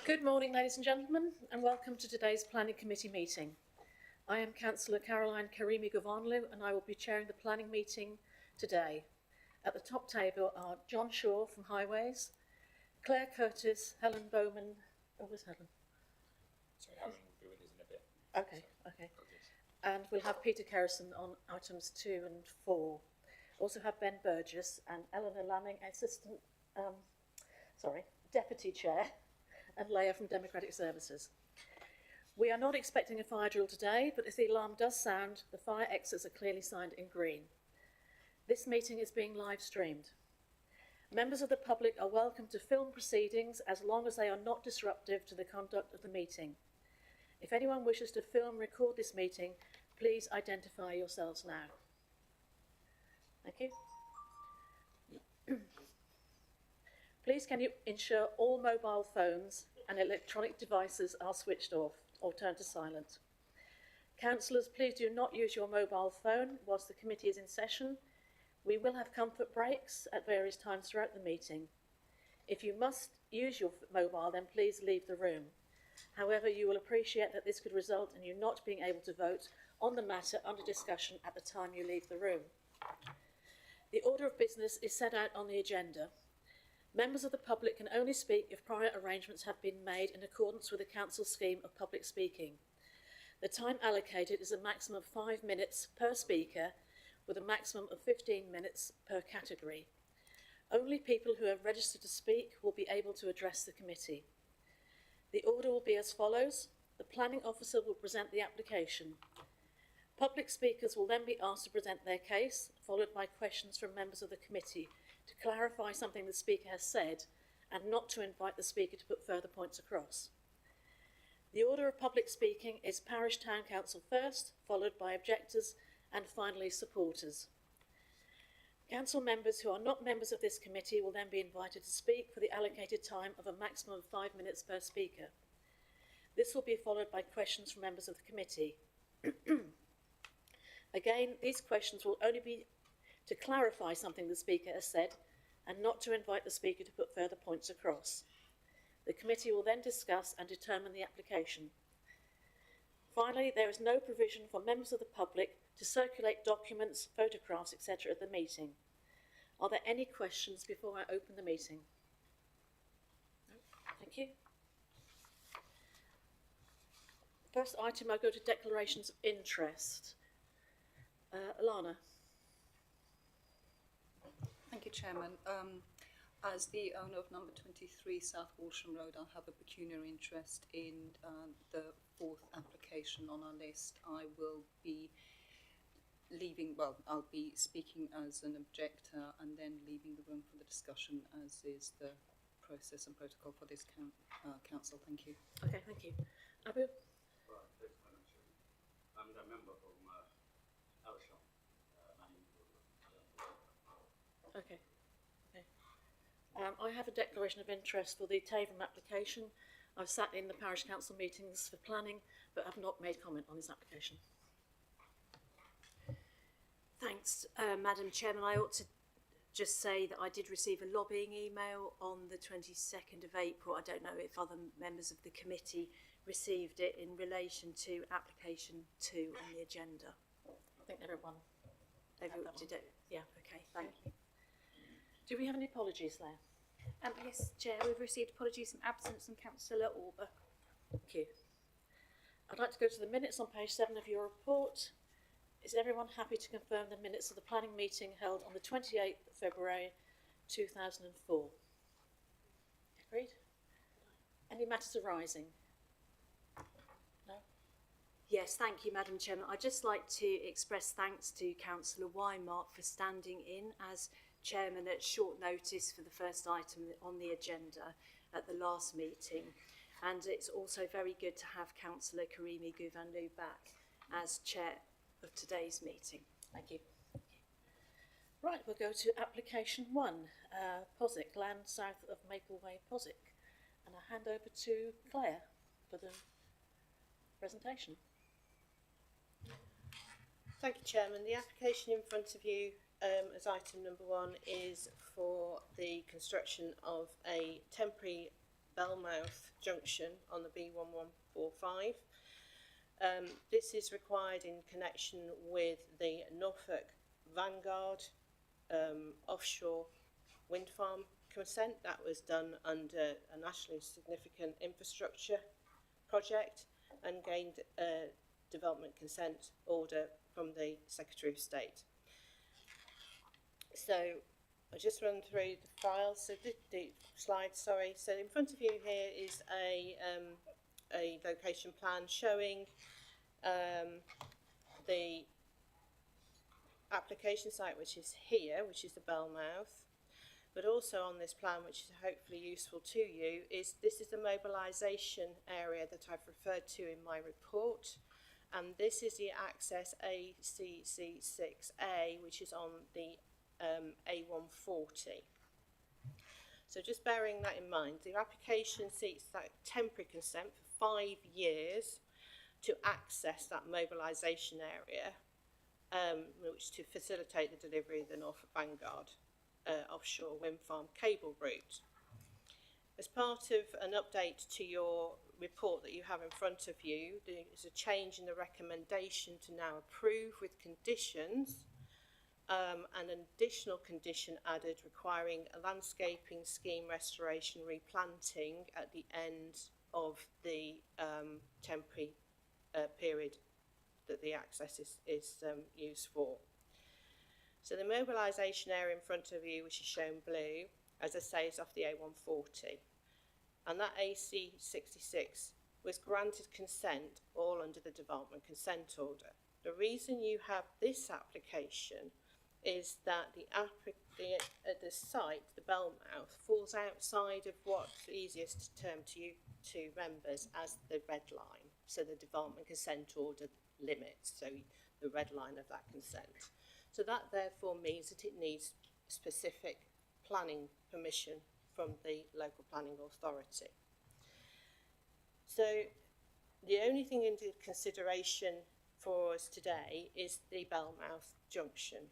Good morning, ladies and gentlemen, and welcome to today's Planning Committee meeting. I am Councillor Caroline Karimi Govanlu, and I will be chairing the planning meeting today. At the top table are John Shaw from Highways, Claire Curtis, Helen Bowman. Oh, where's Helen? Sorry, Helen will be with us in a bit. Okay. And we'll have Peter Kerrison on items 2 and 4. Also have Ben Burgess and Eleanor Lanning, Deputy Chair, and Leah from Democratic Services. We are not expecting a fire drill today, but if the alarm does sound, the fire exits are clearly signed in green. This meeting is being live streamed. Members of the public are welcome to film proceedings as long as they are not disruptive to the conduct of the meeting. If anyone wishes to film and record this meeting, please identify yourselves now. Thank you. Please can you ensure all mobile phones and electronic devices are switched off or turned to silent. Councillors, please do not use your mobile phone whilst the committee is in session. We will have comfort breaks at various times throughout the meeting. If you must use your mobile, then please leave the room. However, you will appreciate that this could result in you not being able to vote on the matter under discussion at the time you leave the room. The order of business is set out on the agenda. Members of the public can only speak if prior arrangements have been made in accordance with the Council scheme of public speaking. The time allocated is a maximum of 5 minutes per speaker, with a maximum of 15 minutes per category. Only people who have registered to speak will be able to address the committee. The order will be as follows. The planning officer will present the application. Public speakers will then be asked to present their case, followed by questions from members of the committee to clarify something the speaker has said and not to invite the speaker to put further points across. The order of public speaking is Parish Town Council first, followed by objectors and finally supporters. Council members who are not members of this committee will then be invited to speak for the allocated time of a maximum of 5 minutes per speaker. This will be followed by questions from members of the committee. Again, these questions will only be to clarify something the speaker has said and not to invite the speaker to put further points across. The committee will then discuss and determine the application. Finally, there is no provision for members of the public to circulate documents, photographs, etc. at the meeting. Are there any questions before I open the meeting? No? Thank you. First item, I go to declarations of interest. Alana. Thank you, Chairman. As the owner of number 23 South Walsham Road, I have a pecuniary interest in the 4th application on our list. I will be I'll be speaking as an objector and then leaving the room for the discussion, as is the process and protocol for this council. Thank you. Okay, thank you. Abu? Right, thanks, Madam Chair. I'm the member from Elsham. Okay. I have a declaration of interest for the Tavern application. I've sat in the parish council meetings for planning, but have not made comment on this application. Thanks, Madam Chairman. I ought to just say that I did receive a lobbying email on the 22nd of April. I don't know if other members of the committee received it in relation to application 2 on the agenda. I think everyone did it. Yeah, okay, thank you. Do we have any apologies there? Yes, Chair, we've received apologies from absence from Councillor Orber. Thank you. I'd like to go to the minutes on page 7 of your report. Is everyone happy to confirm the minutes of the planning meeting held on the 28th of February 2004? Agreed? Any matters arising? No? Yes, thank you, Madam Chairman. I'd just like to express thanks to Councillor Wymark for standing in as Chairman at short notice for the first item on the agenda at the last meeting. And it's also very good to have Councillor Karimi Govanlu back as Chair of today's meeting. Thank you. Right, we'll go to application 1, Posick, land south of Mapleway, Posick. And I'll hand over to Claire for the presentation. Thank you, Chairman. The application in front of you as item number 1 is for the construction of a temporary Belmouth junction on the B1145. This is required in connection with the Norfolk Vanguard offshore wind farm consent that was done under a nationally significant infrastructure project and gained a development consent order from the Secretary of State. So I'll just run through the files. So the slides, sorry. So in front of you here is a location plan showing the application site, which is here, which is the Belmouth. But also on this plan, which is hopefully useful to you, is this is the mobilisation area that I've referred to in my report. And this is the access ACC6A, which is on the A140. So just bearing that in mind, the application seeks that temporary consent for 5 years to access that mobilisation area, which to facilitate the delivery of the Norfolk Vanguard offshore wind farm cable route. As part of an update to your report that you have in front of you, there's a change in the recommendation to now approve with conditions, and an additional condition added requiring a landscaping scheme restoration replanting at the end of the temporary period that the access is used for. So the mobilisation area in front of you, which is shown blue, as I say, is off the A140. And that AC66 was granted consent all under the development consent order. The reason you have this application is that the site, the Belmouth, falls outside of what's easiest to term to you, to members, as the red line. So the development consent order limits, so the red line of that consent. So that therefore means that it needs specific planning permission from the local planning authority. So the only thing into consideration for us today is the Belmouth junction.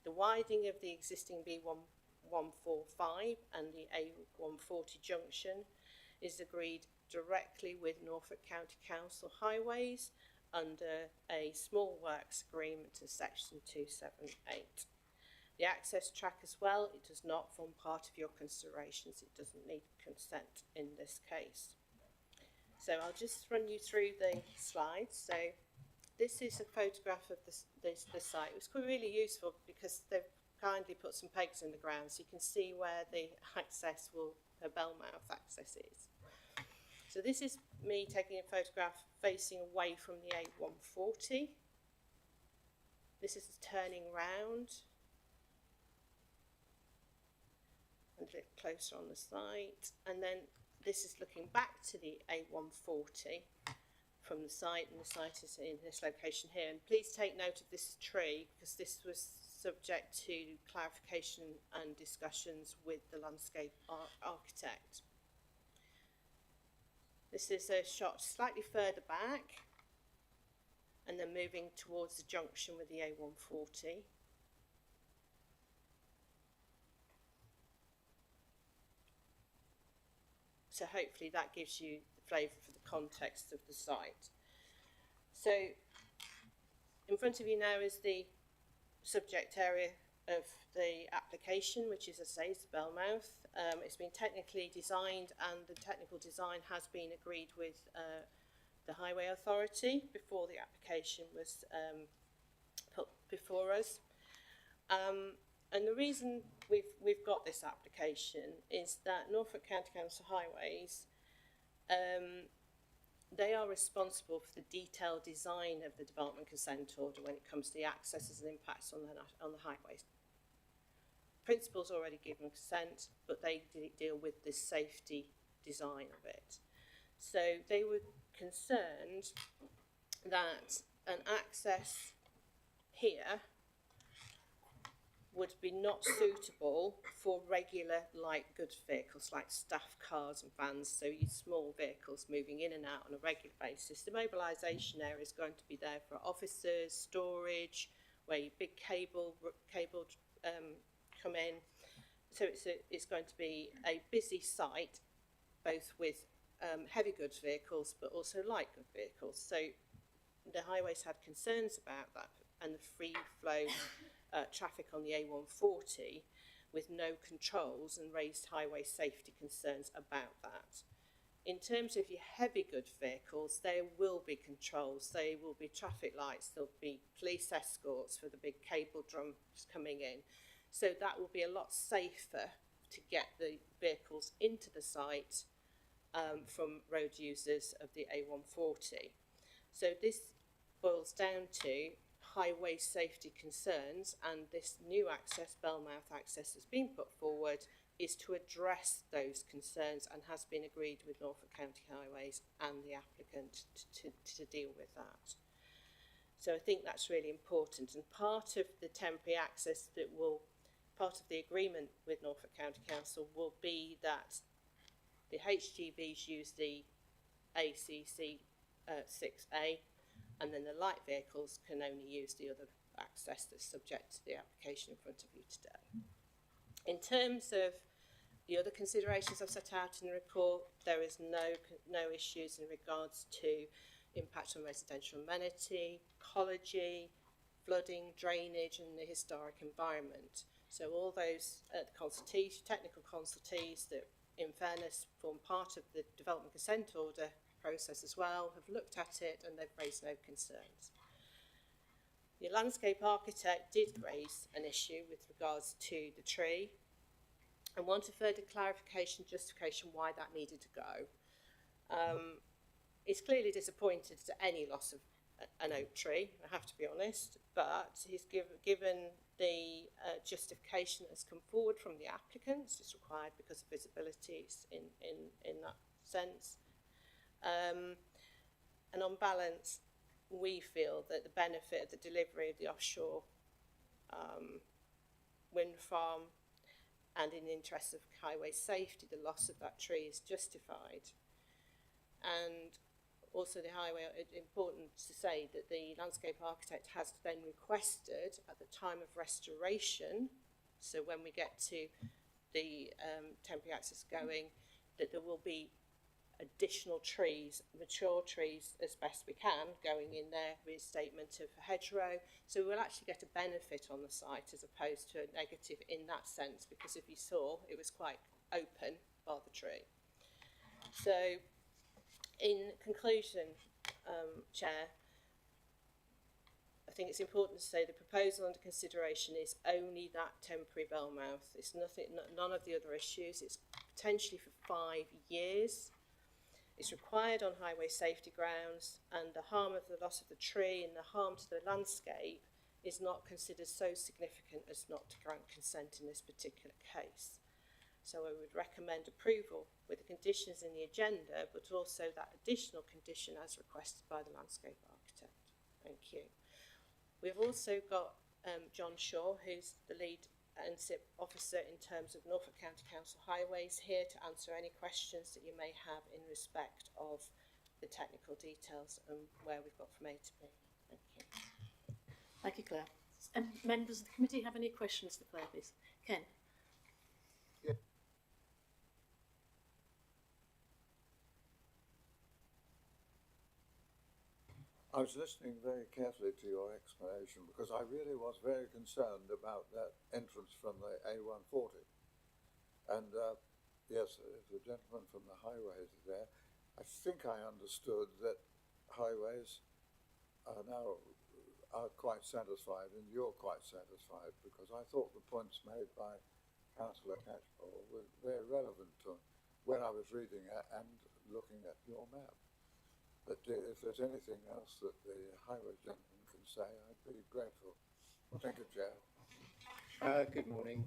The widening of the existing B1145 and the A140 junction is agreed directly with Norfolk County Council Highways under a small works agreement to section 278. The access track as well, it does not form part of your considerations. It doesn't need consent in this case. So I'll just run you through the slides. So this is a photograph of the site. It was really useful because they've kindly put some pegs in the ground so you can see where the access the Belmouth access is. So this is me taking a photograph facing away from the A140. This is turning round. And a bit closer on the site. And then this is looking back to the A140 from the site, and the site is in this location here. And please take note of this tree because this was subject to clarification and discussions with the landscape architect. This is a shot slightly further back and then moving towards the junction with the A140. So hopefully that gives you the flavour for the context of the site. So in front of you now is the subject area of the application, which is, as I say, is the Belmouth. It's been technically designed and the technical design has been agreed with the Highway Authority before the application was put before us. And the reason we've got this application is that Norfolk County Council Highways, they are responsible for the detailed design of the development consent order when it comes to the accesses and impacts on the highways. Principals already given consent, but they deal with the safety design of it. So they were concerned that an access here would be not suitable for regular light goods vehicles like staff cars and vans, so your small vehicles moving in and out on a regular basis. The mobilisation area is going to be there for officers, storage, where your big cable come in. So it's going to be a busy site both with heavy goods vehicles but also light goods vehicles. So the highways had concerns about that and the free flow traffic on the A140 with no controls, and raised highway safety concerns about that. In terms of your heavy goods vehicles, there will be controls, there will be traffic lights, there'll be police escorts for the big cable drums coming in. So that will be a lot safer to get the vehicles into the site from road users of the A140. So this boils down to highway safety concerns, and this new access, Belmouth access, that's been put forward is to address those concerns and has been agreed with Norfolk County Highways and the applicant to deal with that. So I think that's really important, and part of the temporary access that will, part of the agreement with Norfolk County Council will be that the HGVs use the ACC 6A, and then the light vehicles can only use the other access that's subject to the application in front of you today. In terms of the other considerations I've set out in the report, there is no issues in regards to impact on residential amenity, ecology, flooding, drainage and the historic environment. So all those technical consultees that in fairness form part of the development consent order process as well have looked at it and they've raised no concerns. The landscape architect did raise an issue with regards to the tree and wanted further clarification, justification why that needed to go. He's clearly disappointed at any loss of an oak tree, I have to be honest, but he's given the justification that has come forward from the applicants. It's required because of visibilities in that sense. And on balance, we feel that the benefit of the delivery of the offshore wind farm and in the interest of highway safety, the loss of that tree is justified. And also the highway, it's important to say that the landscape architect has then requested at the time of restoration, so when we get to the temporary access going, that there will be additional trees, mature trees as best we can, going in there, restatement of hedgerow. So we'll actually get a benefit on the site as opposed to a negative in that sense, because if you saw, it was quite open, bar the tree. So in conclusion, Chair, I think it's important to say the proposal under consideration is only that temporary Belmouth. It's nothing, none of the other issues. It's potentially for 5 years. It's required on highway safety grounds, and the harm of the loss of the tree and the harm to the landscape is not considered so significant as not to grant consent in this particular case. So I would recommend approval with the conditions in the agenda, but also that additional condition as requested by the landscape architect. Thank you. We've also got John Shaw, who's the lead NSIP officer in terms of Norfolk County Council Highways, here to answer any questions that you may have in respect of the technical details and where we've got from A to B. Thank you. Thank you, Claire. Members of the committee have any questions for Claire, please? Ken? Yeah. I was listening very carefully to your explanation because I really was very concerned about that entrance from the A140. And yes, the gentleman from the highways is there. I think I understood that highways are now quite satisfied, and you're quite satisfied, because I thought the points made by Councillor Catchpole were very relevant to when I was reading it and looking at your map. But if there's anything else that the highway gentleman can say, I'd be grateful. Well, thank you, Chair. Good morning.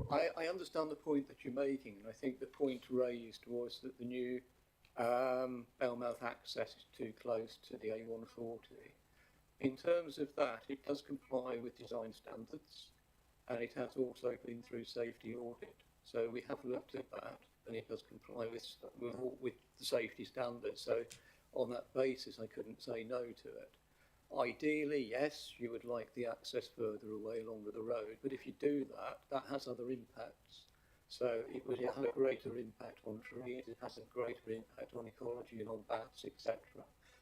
I understand the point that you're making, and I think the point raised was that the new Belmouth access is too close to the A140. In terms of that, it does comply with design standards, and it has also been through safety audit. So we have looked at that, and it does comply with the safety standards. So on that basis, I couldn't say no to it. Ideally, yes, you would like the access further away along the road, but if you do that, that has other impacts. So it would have a greater impact on trees, it has a greater impact on ecology and on bats, etc.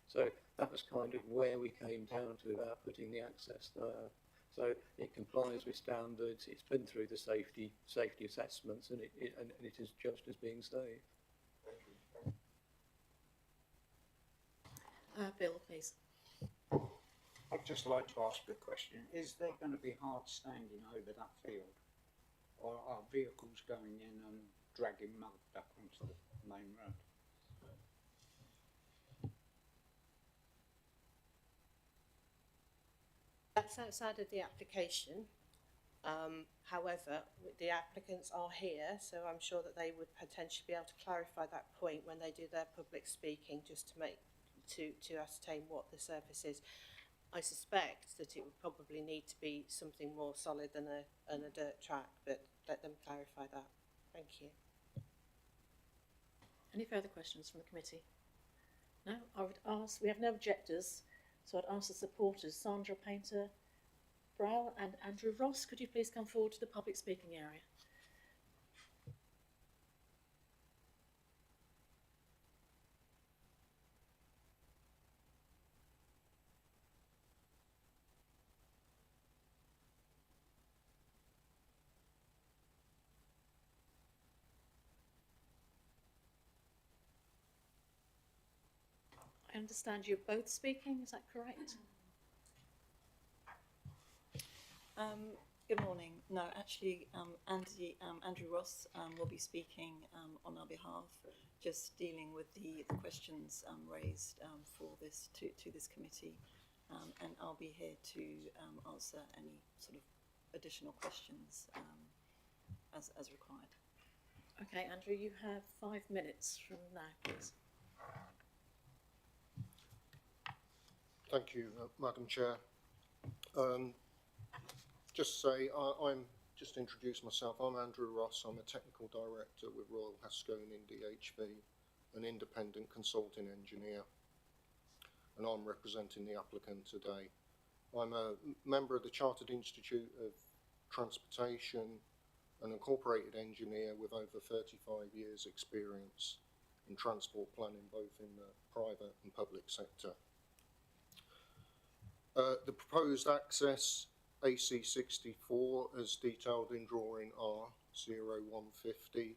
So that was kind of where we came down to about putting the access there. So it complies with standards, it's been through the safety assessments, and it is judged as being safe. Bill, please. I'd just like to ask a question. Is there going to be hard standing over that field? Or are vehicles going in and dragging mud back onto the main road? That's outside of the application. However, the applicants are here, so I'm sure that they would potentially be able to clarify that point when they do their public speaking, just to ascertain what the surface is. I suspect that it would probably need to be something more solid than a dirt track, but let them clarify that. Thank you. Any further questions from the committee? No? I would ask, we have no objectors, so I'd ask the supporters, Sandra Painter, Brow and Andrew Ross, could you please come forward to the public speaking area? I understand you're both speaking, is that correct? Good morning. No, actually, Andrew Ross will be speaking on our behalf, just dealing with the questions raised for this to this committee, and I'll be here to answer any sort of additional questions as required. Okay, Andrew, you have 5 minutes from now, please. Thank you, Madam Chair. Just say, I'm just introduce myself. I'm Andrew Ross. I'm a Technical Director with Royal Haskonian DHV, an independent consulting engineer, and I'm representing the applicant today. I'm a member of the Chartered Institute of Transportation, an incorporated engineer with over 35 years experience in transport planning, both in the private and public sector. The proposed access AC64, as detailed in drawing R0150,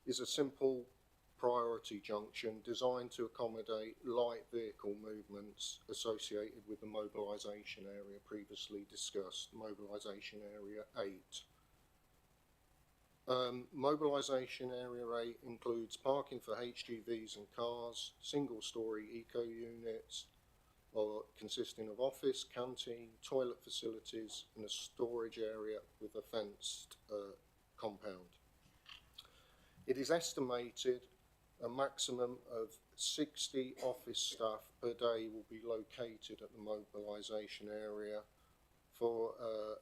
is a simple priority junction designed to accommodate light vehicle movements associated with the mobilisation area previously discussed, mobilisation area 8. Mobilisation area 8 includes parking for HGVs and cars, single-storey eco units, or consisting of office, canteen, toilet facilities and a storage area with a fenced compound. It is estimated a maximum of 60 office staff per day will be located at the mobilisation area for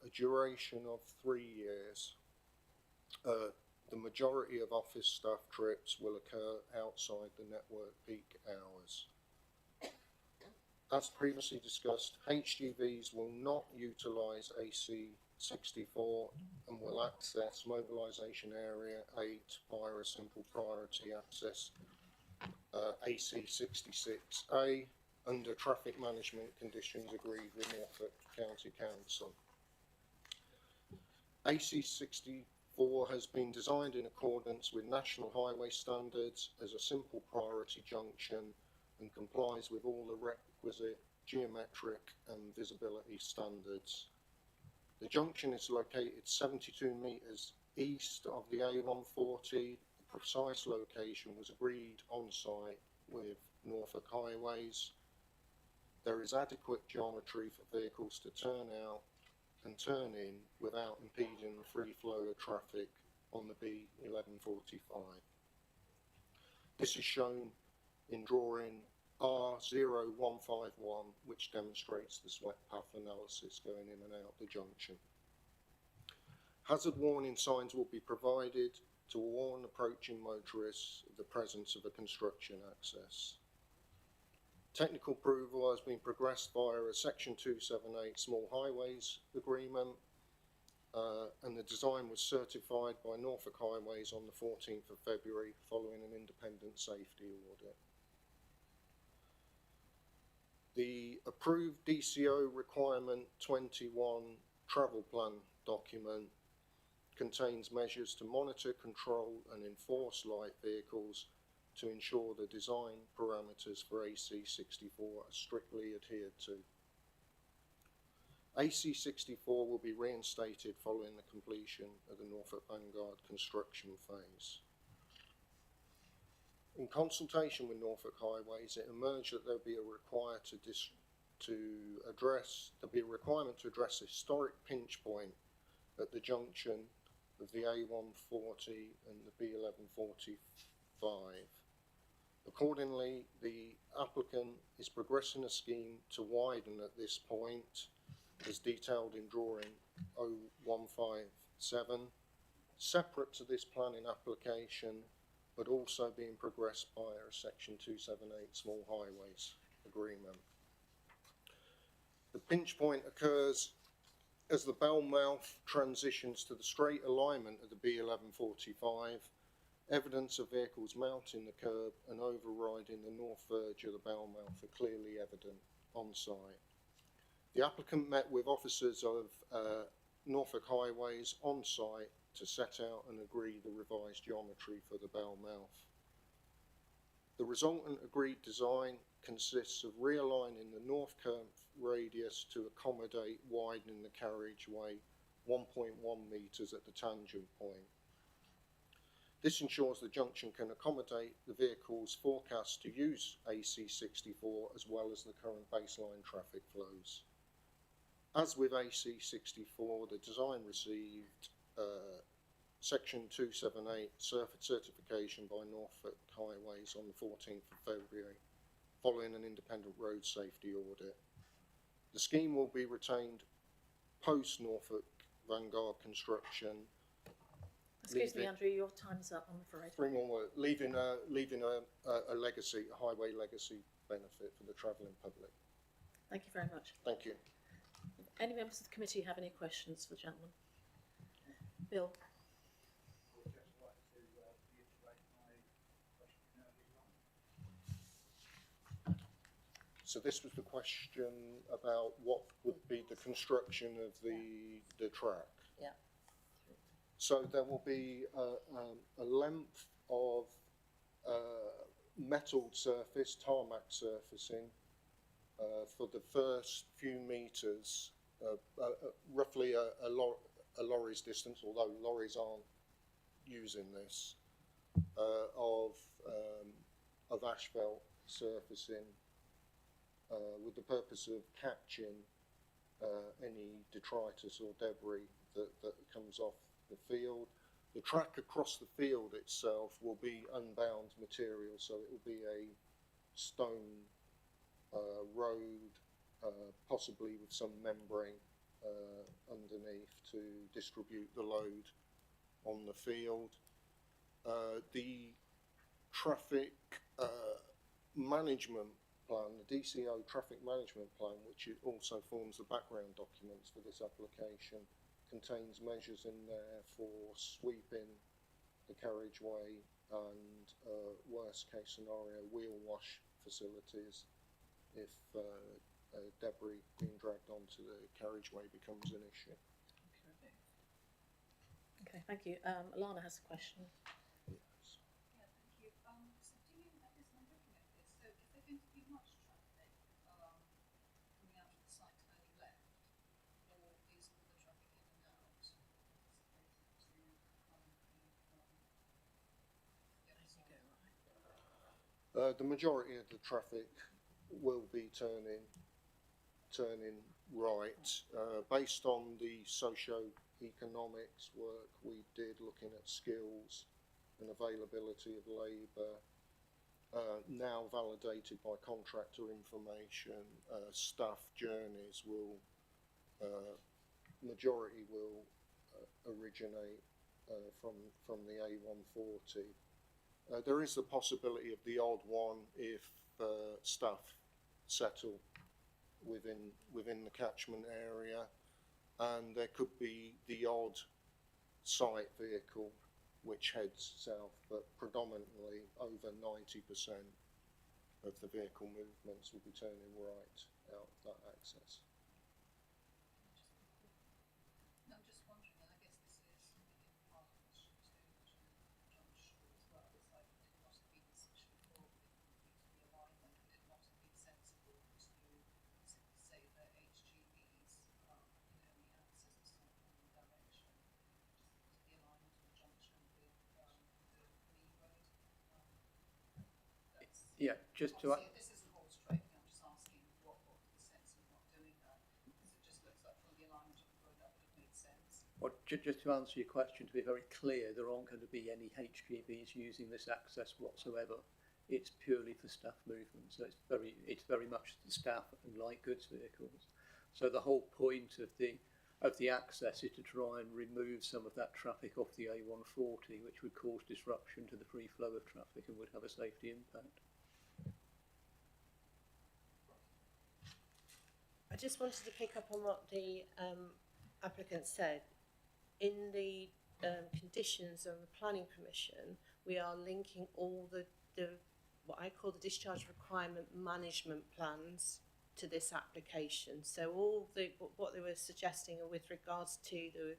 a duration of 3 years. The majority of office staff trips will occur outside the network peak hours. As previously discussed, HGVs will not utilise AC64 and will access mobilisation area 8 via a simple priority access AC66A under traffic management conditions agreed with Norfolk County Council. AC64 has been designed in accordance with national highway standards as a simple priority junction and complies with all the requisite geometric and visibility standards. The junction is located 72 metres east of the A140. The precise location was agreed on site with Norfolk Highways. There is adequate geometry for vehicles to turn out and turn in without impeding the free flow of traffic on the B1145. This is shown in drawing R0151, which demonstrates the swept path analysis going in and out the junction. Hazard warning signs will be provided to warn approaching motorists of the presence of a construction access. Technical approval has been progressed via a Section 278 Small Highways Agreement. and the design was certified by Norfolk Highways on the 14th of February following an independent safety audit. The approved DCO requirement 21 travel plan document contains measures to monitor, control and enforce light vehicles to ensure the design parameters for AC64 are strictly adhered to. AC64 will be reinstated following the completion of the Norfolk Vanguard construction phase. In consultation with Norfolk Highways, it emerged that there would be a requirement to address a historic pinch point at the junction of the A140 and the B1145. Accordingly, the applicant is progressing a scheme to widen at this point, as detailed in drawing 0157, separate to this planning application, but also being progressed via a Section 278 Small Highways Agreement. The pinch point occurs as the bell mouth transitions to the straight alignment of the B1145. Evidence of vehicles mounting the curb and overriding the north verge of the bell mouth are clearly evident on site. The applicant met with officers of Norfolk Highways on site to set out and agree the revised geometry for the bell mouth. The resultant agreed design consists of realigning the north curve radius to accommodate widening the carriageway 1.1 metres at the tangent point. This ensures the junction can accommodate the vehicles forecast to use AC64 as well as the current baseline traffic flows. As with AC64, the design received Section 278 certification by Norfolk Highways on the 14th of February, following an independent road safety audit. The scheme will be retained post Norfolk Vanguard construction. Excuse me, Andrew, your time's up, I'm afraid. 3 more words, leaving a legacy, a highway legacy benefit for the travelling public. Thank you very much. Thank you. Any members of the committee have any questions for the gentleman? Bill. I would just like to reiterate my question earlier on. So this was the question about what would be the construction of the track. Yeah. So there will be a length of metalled surface, tarmac surfacing, for the first few metres, roughly a lorry's distance, although lorries aren't using this, of asphalt surfacing with the purpose of catching any detritus or debris that comes off the field. The track across the field itself will be unbound material, so it will be a stone road, possibly with some membrane underneath to distribute the load on the field. The traffic management plan, the DCO traffic management plan, which it also forms the background documents for this application, contains measures in there for sweeping the carriageway and worst case scenario wheel wash facilities if debris being dragged onto the carriageway becomes an issue. Okay, thank you. Alana has a question. Yes. Yeah, thank you. So do you, at this, I'm looking at this, so is there going to be much traffic coming out of the site turning left, or is all the traffic in and out anticipated to come The majority of the traffic will be turning right, based on the socio-economics work we did looking at skills and availability of labour, now validated by contractor information. Staff journeys will, majority will originate from the A140. There is the possibility of the odd one if staff settle within the catchment area. and there could be the odd site vehicle which heads south, but predominantly over 90% of the vehicle movements will be turning right out that access. I'm just wondering, and I guess this is in part of question to John Shaw as well, it's like, would it not have been such before with the alignment, would it not have been sensible to simply say that HGVs are only access to one direction, just the alignment in conjunction with the main road? Yeah, just to Obviously, this isn't horse trading, I'm just asking what would the sense of not doing that? Because it just looks like from the alignment of the road that would have made sense. Well, just to answer your question, to be very clear, there aren't going to be any HGVs using this access whatsoever. It's purely for staff movement, so it's very much the staff and light goods vehicles. So the whole point of the access is to try and remove some of that traffic off the A140, which would cause disruption to the free flow of traffic and would have a safety impact. I just wanted to pick up on what the applicant said. In the conditions of the planning permission, we are linking all the what I call the discharge requirement management plans to this application. So all what they were suggesting with regards to the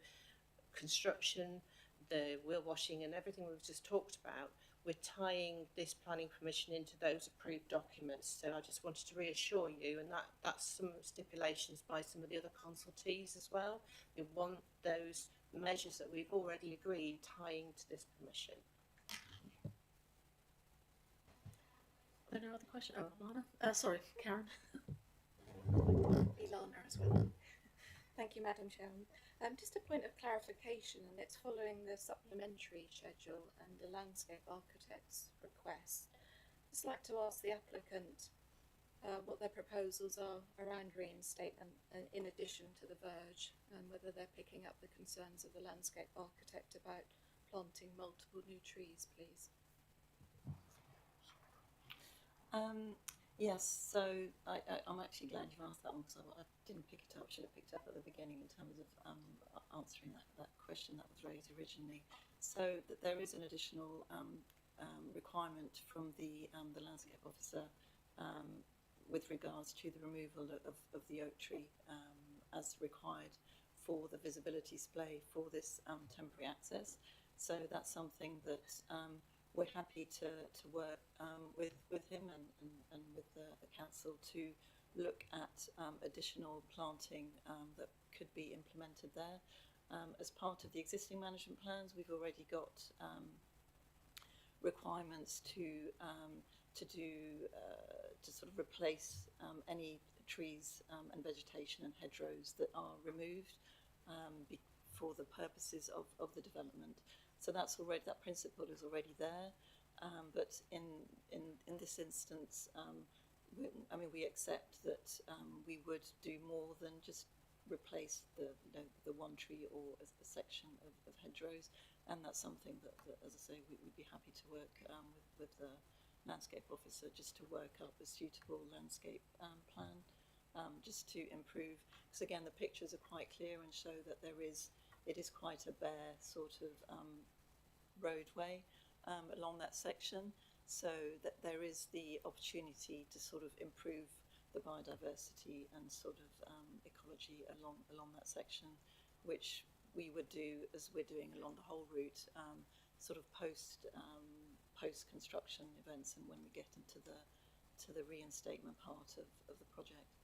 construction, the wheel washing and everything we've just talked about, we're tying this planning permission into those approved documents. So I just wanted to reassure you, and that's some stipulations by some of the other consultees as well. We want those measures that we've already agreed tying to this permission. Any other question? Oh, Alana? Sorry, Karen. Ilana as well. Thank you, Madam Chairman. Just a point of clarification, and it's following the supplementary schedule and the landscape architect's request. I'd just like to ask the applicant what their proposals are around reinstatement in addition to the verge, and whether they're picking up the concerns of the landscape architect about planting multiple new trees, please. Yes, so I'm actually glad you asked that one, because I didn't pick it up. Should have picked up at the beginning in terms of answering that question that was raised originally. So that there is an additional requirement from the landscape officer with regards to the removal of the oak tree as required for the visibility display for this temporary access. So that's something that we're happy to work with him and with the council to look at additional planting that could be implemented there. As part of the existing management plans, we've already got requirements to sort of replace any trees and vegetation and hedgerows that are removed for the purposes of the development. So that's already, that principle is already there, but in this instance, we accept that we would do more than just replace the one tree or a section of hedgerows, and that's something that as I say, we'd be happy to work with the landscape officer just to work up a suitable landscape plan, just to improve. Because again, the pictures are quite clear and show that it is quite a bare sort of roadway along that section, so that there is the opportunity to sort of improve the biodiversity and sort of ecology along that section, which we would do as we're doing along the whole route, sort of post construction events, and when we get into the reinstatement part of the project.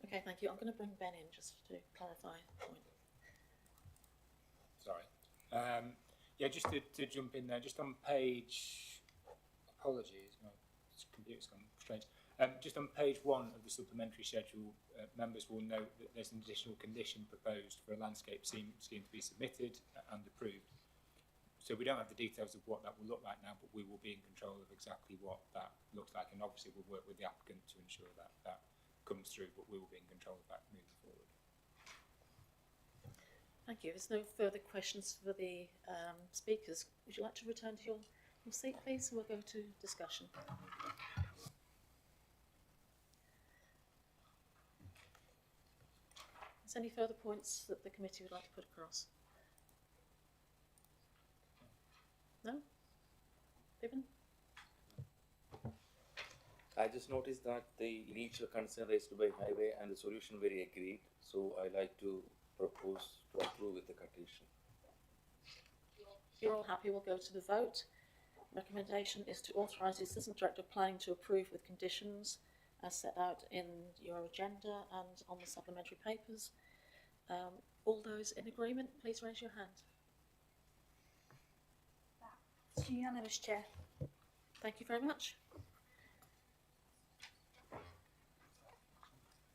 Okay, thank you. I'm going to bring Ben in just to clarify a point. Sorry. Yeah, just to jump in there, just on page, apologies, my computer's gone strange. Just on page 1 of the supplementary schedule, members will note that there's an additional condition proposed for a landscape scheme to be submitted and approved. So we don't have the details of what that will look like now, but we will be in control of exactly what that looks like, and obviously we'll work with the applicant to ensure that that comes through, but we will be in control of that moving forward. Thank you. There's no further questions for the speakers. Would you like to return to your seat, please? We'll go to discussion. Is there any further points that the committee would like to put across? No? Stephen? I just noticed that the initial concern raised by highway and the solution very agreed, so I like to propose to approve with the condition. If you're all happy, we'll go to the vote. Recommendation is to authorise the Assistant Director of Planning to approve with conditions as set out in your agenda and on the supplementary papers. All those in agreement, please raise your hand. It's unanimous, Chair. Thank you very much.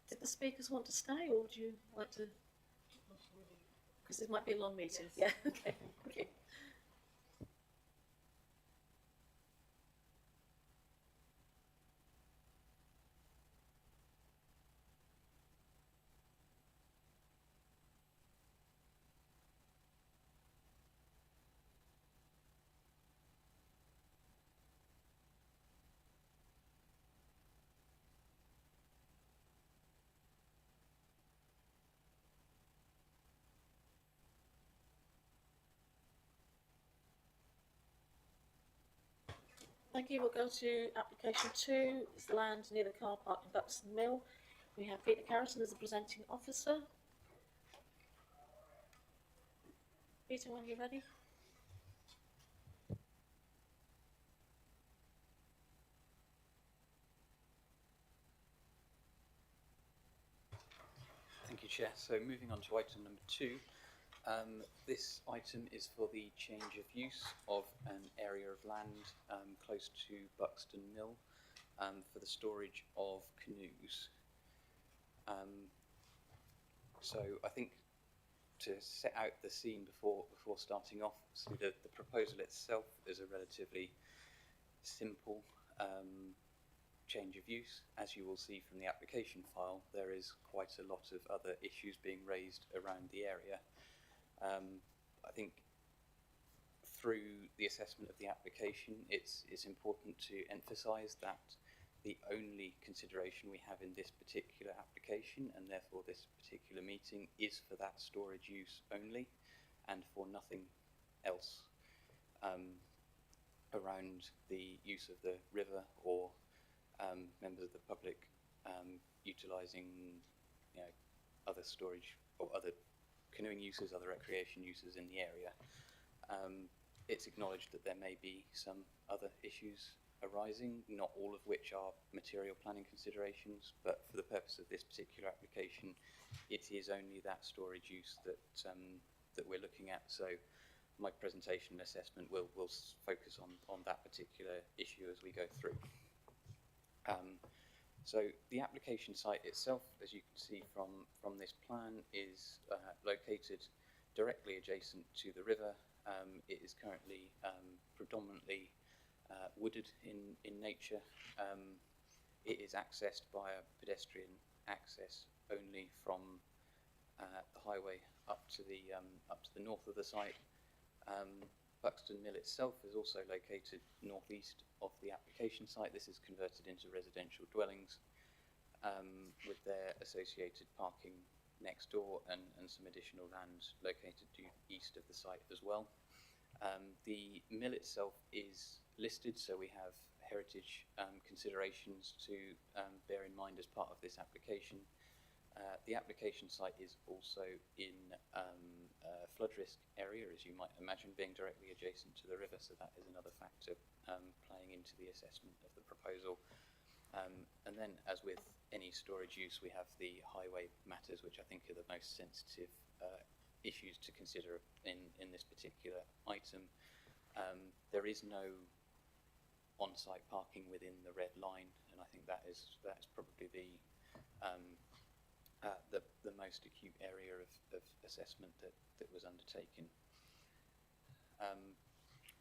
Did the speakers want to stay, or would you like to? Because this might be a long meeting. Yes. Yeah, okay. Thank you. Thank you. We'll go to application 2. It's land near the car park in Buxton Mill. We have Peter Carrington as the presenting officer. Peter, when you're ready. Thank you, Chair. So moving on to item number 2. This item is for the change of use of an area of land close to Buxton Mill for the storage of canoes. So I think to set out the scene before starting off, so the proposal itself is a relatively simple change of use. As you will see from the application file, there is quite a lot of other issues being raised around the area. I think through the assessment of the application, it's important to emphasise that the only consideration we have in this particular application, and therefore this particular meeting, is for that storage use only and for nothing else around the use of the river or members of the public utilising, you know, other storage or other canoeing uses, other recreation uses in the area. It's acknowledged that there may be some other issues arising, not all of which are material planning considerations, but for the purpose of this particular application, it is only that storage use that that we're looking at. So my presentation and assessment will focus on that particular issue as we go through. So the application site itself, as you can see from this plan, is located directly adjacent to the river. It is currently predominantly wooded in nature. It is accessed by a pedestrian access only from the highway up to the north of the site. Buxton Mill itself is also located northeast of the application site. This is converted into residential dwellings with their associated parking next door and some additional land located due east of the site as well. The mill itself is listed, so we have heritage considerations to bear in mind as part of this application. The application site is also in a flood risk area, as you might imagine, being directly adjacent to the river, so that is another factor playing into the assessment of the proposal. And then, as with any storage use, we have the highway matters, which I think are the most sensitive issues to consider in this particular item. There is no on-site parking within the red line, and I think that's probably the most acute area of assessment that was undertaken.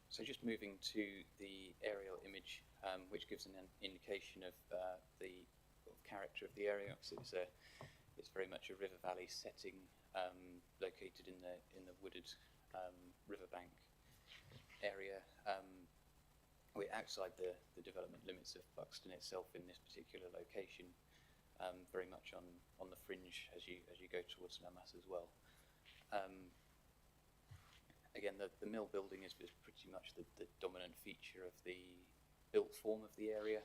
So just moving to the aerial image, which gives an indication of the character of the area. So it's very much a river valley setting, located in the wooded riverbank area. We're outside the development limits of Buxton itself in this particular location. very much on the fringe as you go towards Lamas as well. Again, the mill building is pretty much the dominant feature of the built form of the area,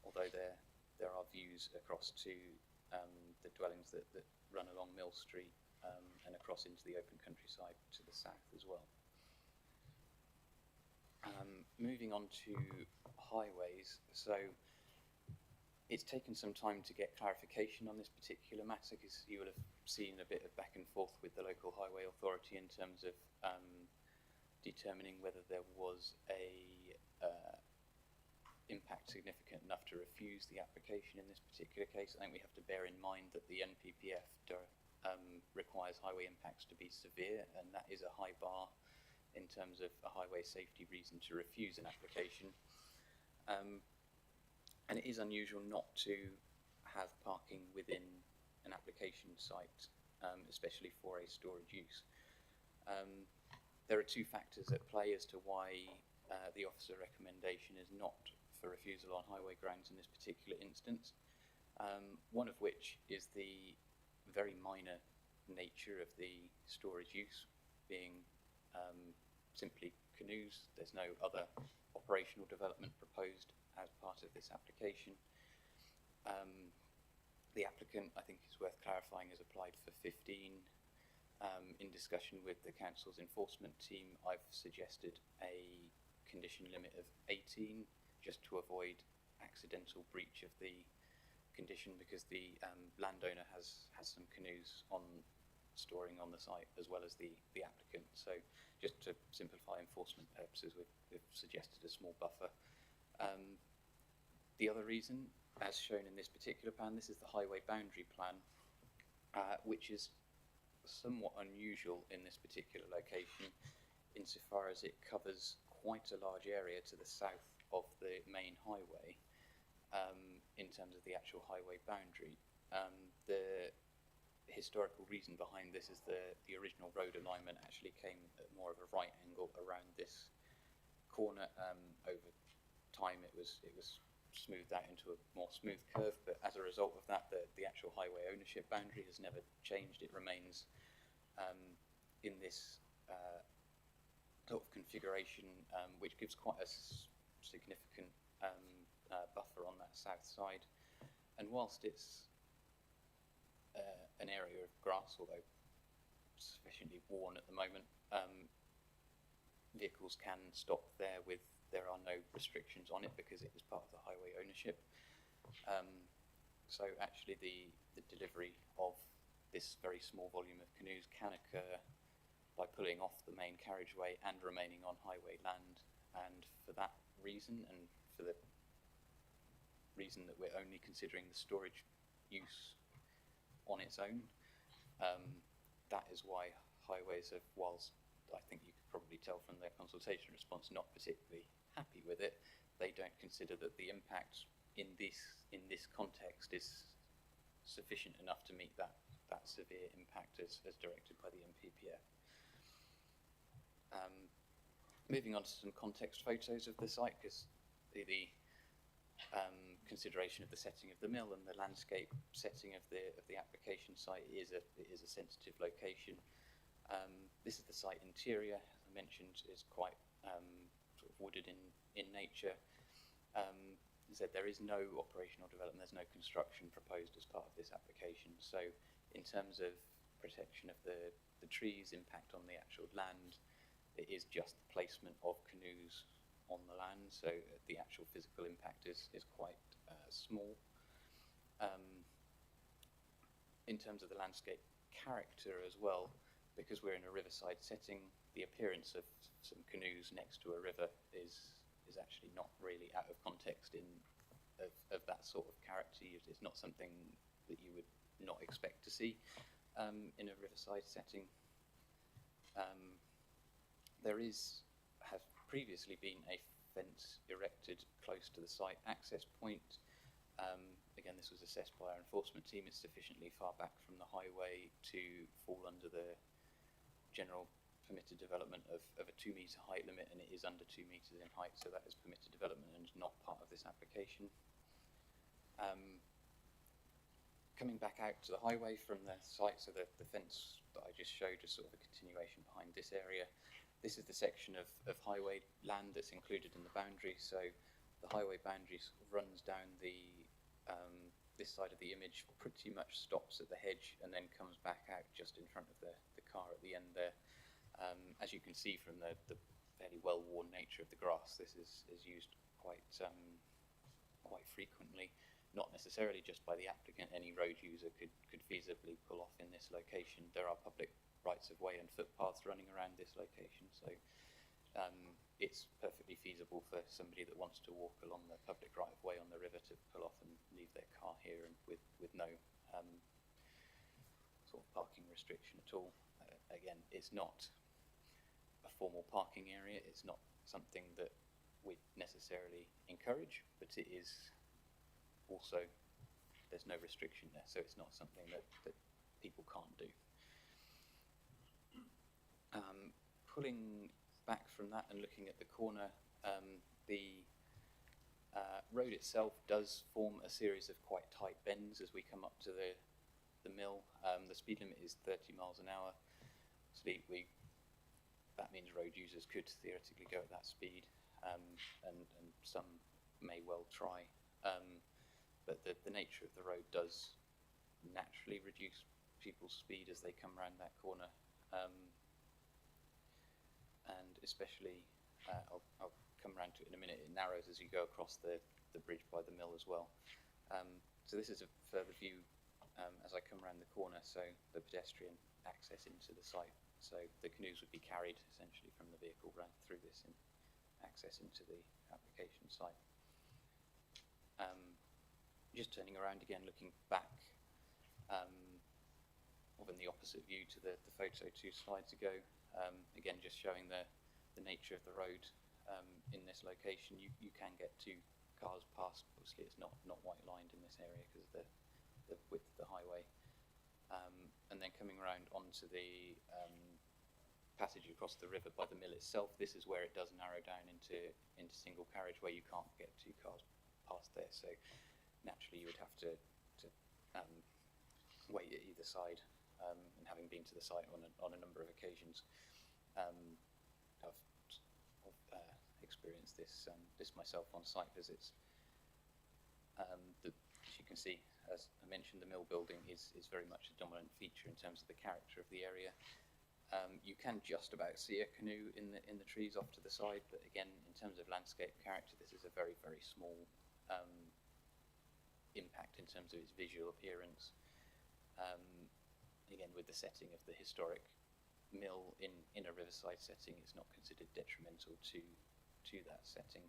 although there are views across to the dwellings that run along Mill Street and across into the open countryside to the south as well. Moving on to highways, so it's taken some time to get clarification on this particular matter, because you will have seen a bit of back and forth with the local highway authority in terms of determining whether there was a impact significant enough to refuse the application in this particular case. I think we have to bear in mind that the NPPF requires highway impacts to be severe, and that is a high bar in terms of a highway safety reason to refuse an application. And it is unusual not to have parking within an application site, especially for a storage use. There are two factors at play as to why the officer recommendation is not for refusal on highway grounds in this particular instance. One of which is the very minor nature of the storage use, being simply canoes. There's no other operational development proposed as part of this application. The applicant, I think it's worth clarifying, has applied for 15. In discussion with the council's enforcement team, I've suggested a condition limit of 18, just to avoid accidental breach of the condition, because the landowner has some canoes storing on the site as well as the applicant. So just to simplify enforcement purposes, we've suggested a small buffer. The other reason, as shown in this particular plan, this is the highway boundary plan, which is somewhat unusual in this particular location insofar as it covers quite a large area to the south of the main highway in terms of the actual highway boundary. The historical reason behind this is the original road alignment actually came at more of a right angle around this corner. Over time it was smoothed out into a more smooth curve, but as a result of that, the actual highway ownership boundary has never changed. It remains in this sort of configuration, which gives quite a significant buffer on that south side. And whilst it's an area of grass, although sufficiently worn at the moment, vehicles can stop there there are no restrictions on it because it was part of the highway ownership. So actually the delivery of this very small volume of canoes can occur by pulling off the main carriageway and remaining on highway land. And for that reason, and for the reason that we're only considering the storage use on its own, that is why highways have, whilst I think you could probably tell from their consultation response, not particularly happy with it, they don't consider that the impact in this context is sufficient enough to meet that severe impact as directed by the NPPF. Moving on to some context photos of the site, because the consideration of the setting of the mill and the landscape setting of the application site is a sensitive location. This is the site interior, as I mentioned, is quite sort of wooded in nature. As I said, there is no operational development, there's no construction proposed as part of this application. So in terms of protection of the trees, impact on the actual land, it is just the placement of canoes on the land, so the actual physical impact is quite small. In terms of the landscape character as well, because we're in a riverside setting, the appearance of some canoes next to a river is actually not really out of context of that sort of character. It's not something that you would not expect to see in a riverside setting. There has previously been a fence erected close to the site access point. Again, this was assessed by our enforcement team. It's sufficiently far back from the highway to fall under the general permitted development of a 2 metre height limit, and it is under 2 metres in height, so that is permitted development and not part of this application. Coming back out to the highway from the site, so the fence that I just showed is sort of a continuation behind this area. This is the section of highway land that's included in the boundary. So the highway boundary sort of runs down the this side of the image, pretty much stops at the hedge and then comes back out just in front of the car at the end there. As you can see from the fairly well-worn nature of the grass, this is used quite frequently. Not necessarily just by the applicant, any road user could feasibly pull off in this location. There are public rights of way and footpaths running around this location, so it's perfectly feasible for somebody that wants to walk along the public right of way on the river to pull off and leave their car here and with no sort of parking restriction at all. Again, it's not a formal parking area, it's not something that we necessarily encourage, but it is also, there's no restriction there, so it's not something that people can't do. Pulling back from that and looking at the corner, the road itself does form a series of quite tight bends as we come up to the mill. The speed limit is 30 miles an hour, so that means road users could theoretically go at that speed, and some may well try. But the nature of the road does naturally reduce people's speed as they come around that corner, and especially, I'll come around to it in a minute, it narrows as you go across the bridge by the mill as well. So this is a further view as I come around the corner, so the pedestrian access into the site. So the canoes would be carried essentially from the vehicle right through this and access into the application site. Just turning around again, looking back, of in the opposite view to the photo 2 slides ago. Again, just showing the nature of the road in this location. You can get 2 cars past. Obviously, it's not white lined in this area because of the width of the highway. And then coming around onto the passage across the river by the mill itself, this is where it does narrow down into single carriage, where you can't get 2 cars past there. So naturally, you would have to wait at either side. And having been to the site on a number of occasions, I've experienced this myself on site visits. As you can see, as I mentioned, the mill building is very much a dominant feature in terms of the character of the area. You can just about see a canoe in the trees off to the side, but again, in terms of landscape character, this is a very, very small impact in terms of its visual appearance. Again, with the setting of the historic mill in a riverside setting, it's not considered detrimental to that setting.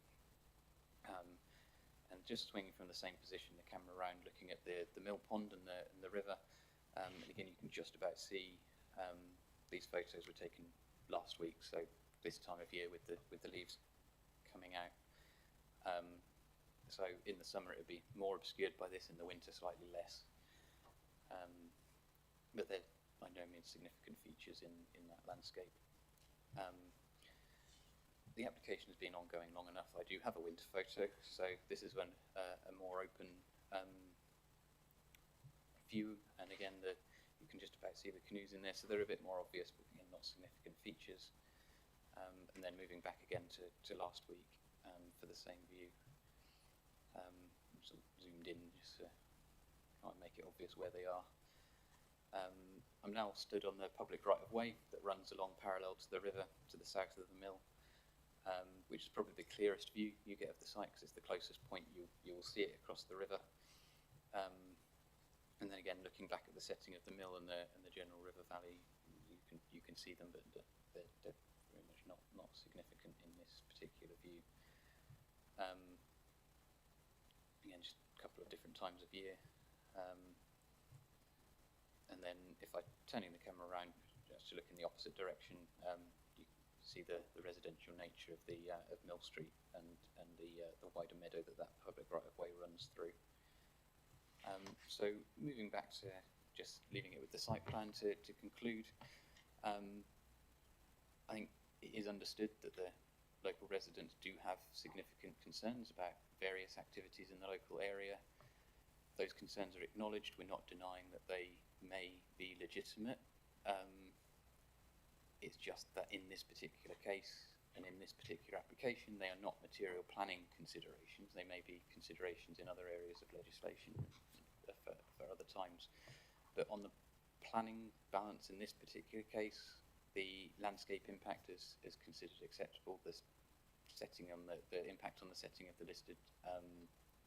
And just swinging from the same position, the camera around, looking at the mill pond and the river, and again, you can just about see. These photos were taken last week, so this time of year with the leaves coming out. So in the summer it would be more obscured by this, in the winter slightly less. But they're by no means significant features in that landscape. The application has been ongoing long enough. I do have a winter photo, so this is when a more open view, and again you can just about see the canoes in there, so they're a bit more obvious, but again not significant features. And then moving back again to last week for the same view. Sort of zoomed in just to try and make it obvious where they are. I'm now stood on the public right of way that runs along parallel to the river to the south of the mill, which is probably the clearest view you get of the site because it's the closest point you will see it across the river. And then again, looking back at the setting of the mill and the general river valley, you can see them, but they're very much not significant in this particular view. Again, just a couple of different times of year. And then if I turning the camera around just to look in the opposite direction, you see the residential nature of of Mill Street and the wider meadow that public right of way runs through. So moving back to just leaving it with the site plan to conclude, I think it is understood that the local residents do have significant concerns about various activities in the local area. those concerns are acknowledged. We're not denying that they may be legitimate. It's just that in this particular case and in this particular application, they are not material planning considerations. They may be considerations in other areas of legislation for other times. But on the planning balance in this particular case, the landscape impact is considered acceptable. The setting on the impact on the setting of the listed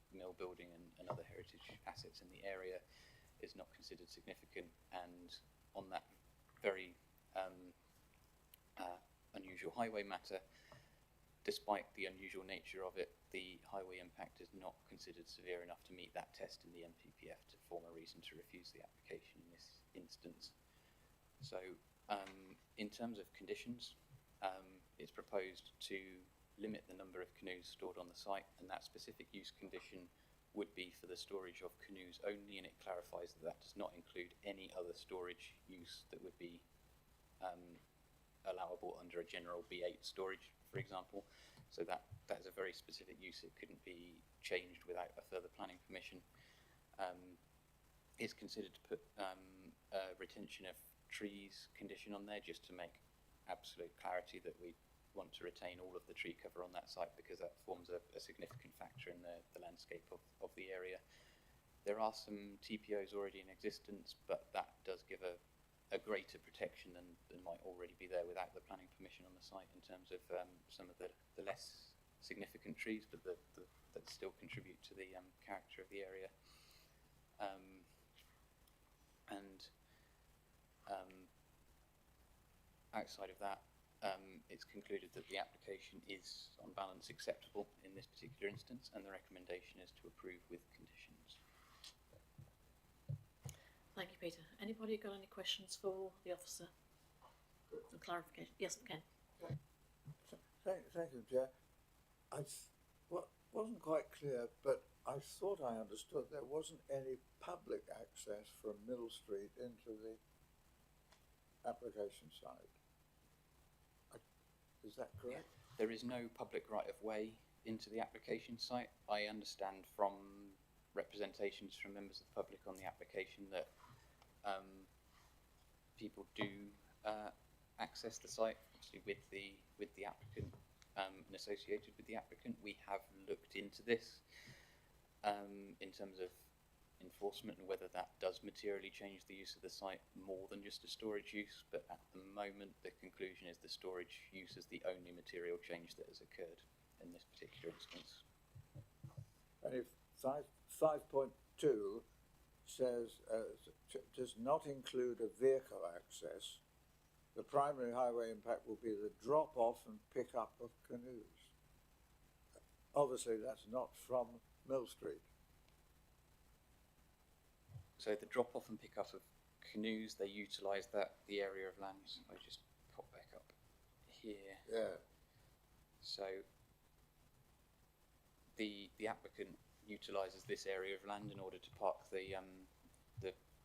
mill building and other heritage assets in the area is not considered significant. And on that very unusual highway matter, despite the unusual nature of it, the highway impact is not considered severe enough to meet that test in the MPPF to form a reason to refuse the application in this instance. So in terms of conditions, it's proposed to limit the number of canoes stored on the site, and that specific use condition would be for the storage of canoes only, and it clarifies that that does not include any other storage use that would be allowable under a general B8 storage, for example. So that is a very specific use. It couldn't be changed without a further planning permission. It's considered to put a retention of trees condition on there just to make absolute clarity that we want to retain all of the tree cover on that site, because that forms a significant factor in the landscape of the area. There are some TPOs already in existence, but that does give a greater protection than might already be there without the planning permission on the site, in terms of some of the less significant trees, but that still contribute to the character of the area. Outside of that, it's concluded that the application is on balance acceptable in this particular instance, and the recommendation is to approve with conditions. Thank you, Peter. Anybody got any questions for the officer? Some clarification? Yes, Ken. Thank you, Chair. Wasn't quite clear, but I thought I understood there wasn't any public access from Mill Street into the application site. Is that correct? There is no public right-of-way into the application site. I understand from representations from members of the public on the application that people do access the site, obviously with the applicant and associated with the applicant. We have looked into this in terms of enforcement and whether that does materially change the use of the site more than just a storage use, but at the moment the conclusion is the storage use is the only material change that has occurred in this particular instance. And if 5.2 says does not include a vehicle access, the primary highway impact will be the drop-off and pick-up of canoes. Obviously that's not from Mill Street. So the drop-off and pick-up of canoes, they utilise the area of land. I just pop back up here. Yeah. So the applicant utilises this area of land in order to park the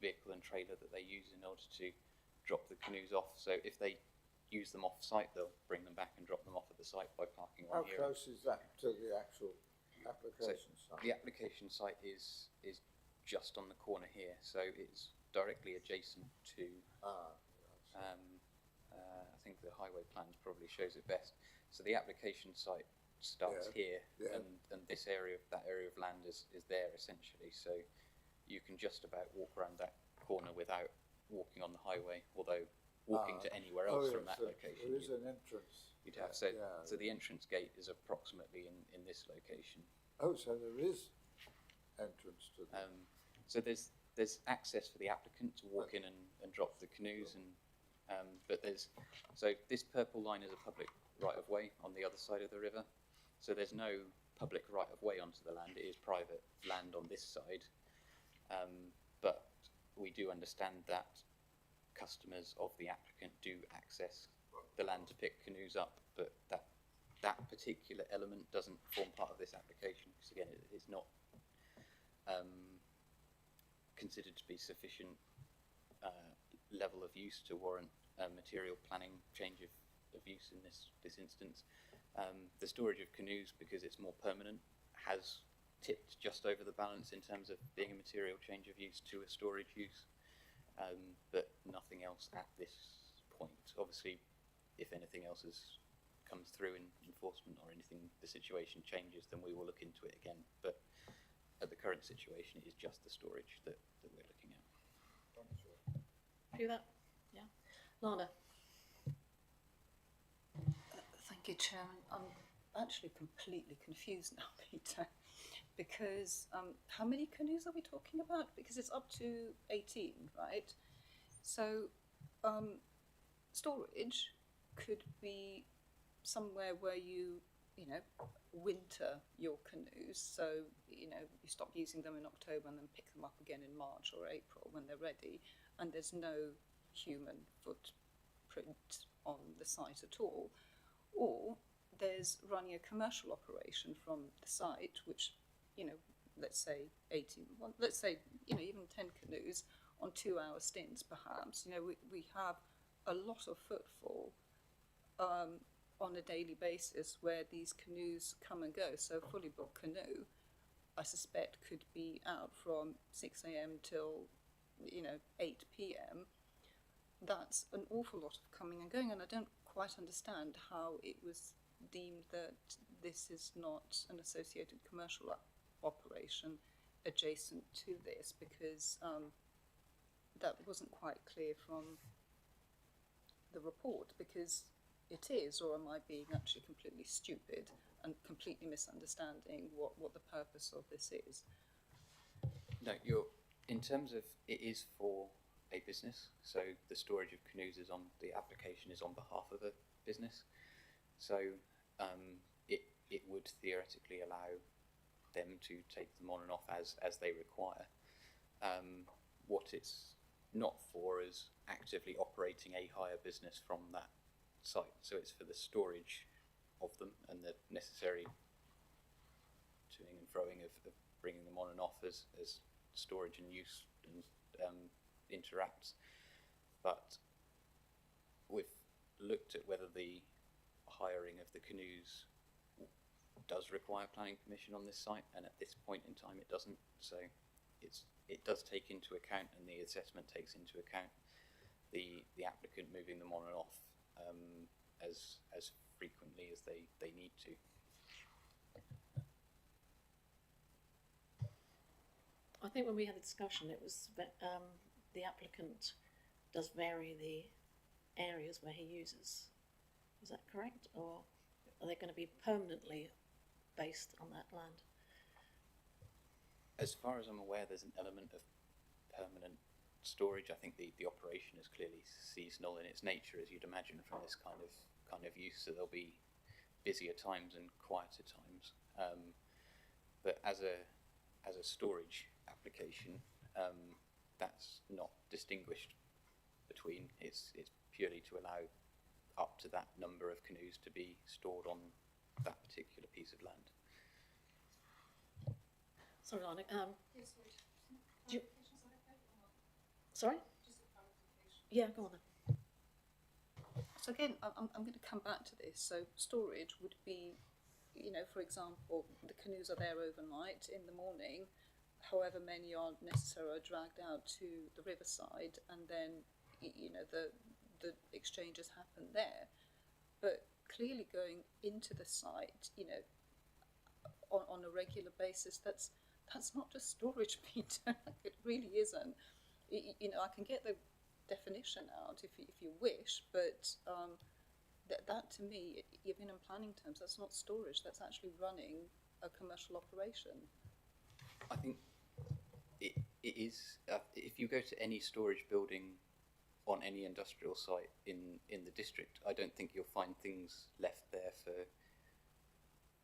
vehicle and trailer that they use in order to drop the canoes off. So if they use them off-site, they'll bring them back and drop them off at the site by parking one here. How close is that to the actual application site? The application site is just on the corner here, so it's directly adjacent to. I think the highway plans probably shows it best. So the application site starts here, and this area, that area of land is there essentially. So you can just about walk around that corner without walking on the highway, although walking to anywhere else from that location. There is an entrance. You'd have so the entrance gate is approximately in this location. Oh, so there is entrance to the so there's access for the applicant to walk in and drop the canoes, and but this purple line is a public right of way on the other side of the river. So there's no public right of way onto the land. It is private land on this side, but we do understand that customers of the applicant do access the land to pick canoes up, but that particular element doesn't form part of this application, because again it's not considered to be sufficient level of use to warrant material planning change of use in this instance. The storage of canoes, because it's more permanent, has tipped just over the balance in terms of being a material change of use to a storage use, but nothing else at this point. Obviously, if anything else comes through in enforcement or anything, the situation changes, then we will look into it again. But at the current situation, it is just the storage that we're looking at. Do that? Yeah. Lana? Thank you, Chairman. I'm actually completely confused now, Peter, because how many canoes are we talking about? Because it's up to 18, right? So storage could be somewhere where you winter your canoes. So, you stop using them in October and then pick them up again in March or April when they're ready, and there's no human footprint on the site at all. Or there's running a commercial operation from the site, which, let's say 18, well, let's say, even 10 canoes on 2-hour stints, perhaps. We have a lot of footfall on a daily basis where these canoes come and go. So a fully booked canoe, I suspect, could be out from 6 a.m. till 8 p.m. That's an awful lot of coming and going, and I don't quite understand how it was deemed that this is not an associated commercial operation adjacent to this, because that wasn't quite clear from the report, because it is, or am I being actually completely stupid and completely misunderstanding what the purpose of this is? No, in terms of it is for a business, so the storage of canoes the application is on behalf of a business, so it would theoretically allow them to take them on and off as they require. What it's not for is actively operating a hire business from that site, so it's for the storage of them and the necessary toing and froing of bringing them on and off as storage and use and interacts. But we've looked at whether the hiring of the canoes does require planning permission on this site, and at this point in time it doesn't. So it does take into account, and the assessment takes into account the applicant moving them on and off as frequently as they need to. I think when we had the discussion, it was that the applicant does vary the areas where he uses. Is that correct? Or are they going to be permanently based on that land? As far as I'm aware, there's an element of permanent storage. I think the operation is clearly seasonal in its nature, as you'd imagine from this kind of use. So there'll be busier times and quieter times. But as a storage application, that's not distinguished between. It's purely to allow up to that number of canoes to be stored on that particular piece of land. Sorry, Lana. Sorry? Yeah, go on then. So again, I'm going to come back to this. So storage would be, for example, the canoes are there overnight. In the morning, however many are necessary are dragged out to the riverside, and then the exchanges happen there. But clearly going into the site, on a regular basis, that's not just storage, Peter. It really isn't. I can get the definition out if you wish, but that to me, even in planning terms, that's not storage. That's actually running a commercial operation. I think it is. If you go to any storage building on any industrial site in the district, I don't think you'll find things left there for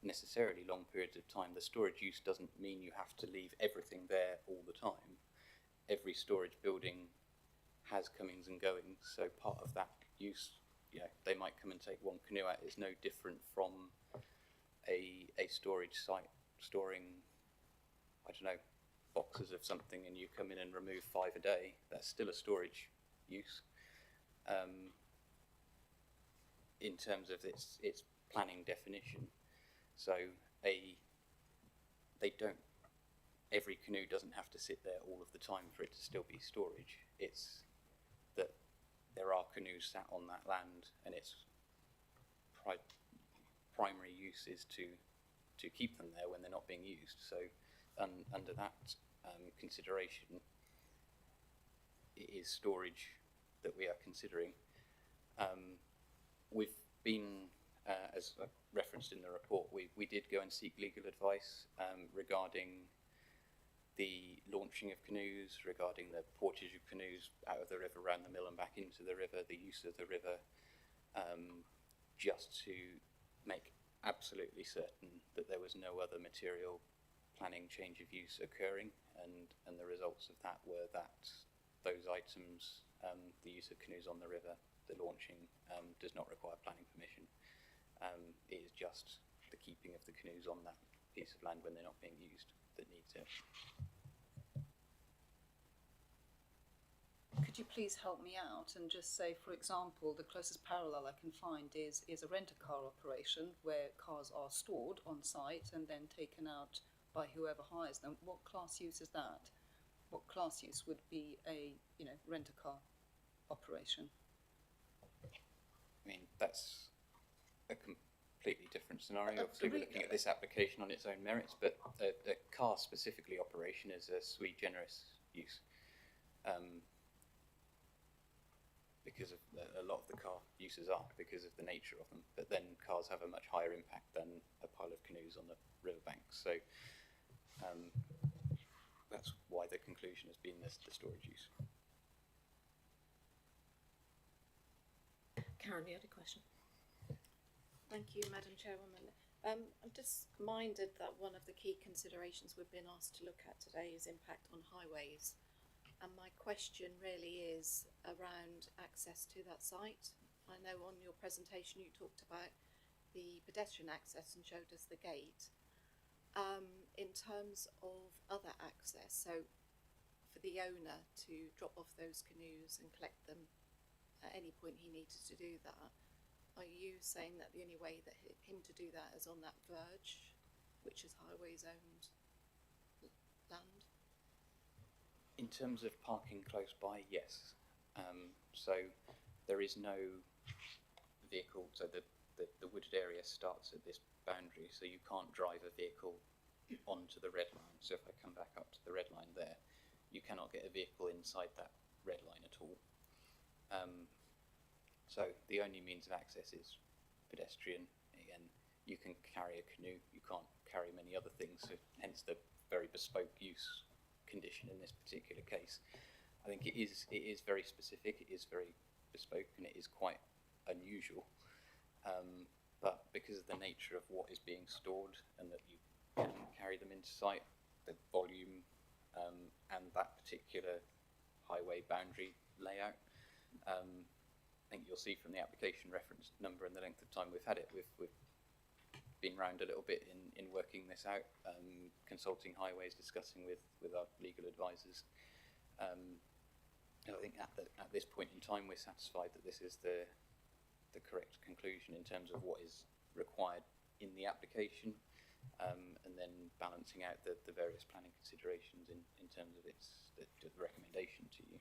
necessarily long periods of time. The storage use doesn't mean you have to leave everything there all the time. Every storage building has comings and goings, so part of that use, they might come and take one canoe out. Is no different from a storage site storing, I don't know, boxes of something, and you come in and remove 5 a day. That's still a storage use. In terms of its planning definition, so they don't every canoe doesn't have to sit there all of the time for it to still be storage. It's that there are canoes sat on that land, and its primary use is to keep them there when they're not being used. So under that consideration, it is storage that we are considering. We've been, as referenced in the report, we did go and seek legal advice regarding the launching of canoes, regarding the portage of canoes out of the river, around the mill and back into the river, the use of the river, just to make absolutely certain that there was no other material planning change of use occurring, and the results of that were that those items, the use of canoes on the river, the launching, does not require planning permission. It is just the keeping of the canoes on that piece of land when they're not being used that needs it. Could you please help me out and just say, for example, the closest parallel I can find is a rent-a-car operation where cars are stored on site and then taken out by whoever hires them. What class use is that? What class use would be a rent-a-car operation? I mean, that's a completely different scenario. Obviously, we're looking at this application on its own merits, but a car specifically operation is a sui generis use. Because of a lot of the car uses are because of the nature of them, but then cars have a much higher impact than a pile of canoes on the riverbank. So that's why the conclusion has been this, the storage use. Karen, you had a question? Thank you, Madam Chairwoman. I'm just minded that one of the key considerations we've been asked to look at today is impact on highways. And my question really is around access to that site. I know on your presentation you talked about the pedestrian access and showed us the gate. In terms of other access, so for the owner to drop off those canoes and collect them at any point he needed to do that, are you saying that the only way that him to do that is on that verge, which is highways owned land? In terms of parking close by, yes. So there is no vehicle, so the wooded area starts at this boundary, so you can't drive a vehicle onto the red line. So if I come back up to the red line there, you cannot get a vehicle inside that red line at all. So the only means of access is pedestrian. Again, you can carry a canoe, you can't carry many other things, so hence the very bespoke use condition in this particular case. I think it is very specific, it is very bespoke, and it is quite unusual. But because of the nature of what is being stored and that you can carry them into site, the volume and that particular highway boundary layout, I think you'll see from the application reference number and the length of time we've had it, we've been round a little bit in working this out, consulting highways, discussing with our legal advisors. I think at this point in time we're satisfied that this is the correct conclusion in terms of what is required in the application, and then balancing out the various planning considerations in terms of the recommendation to you.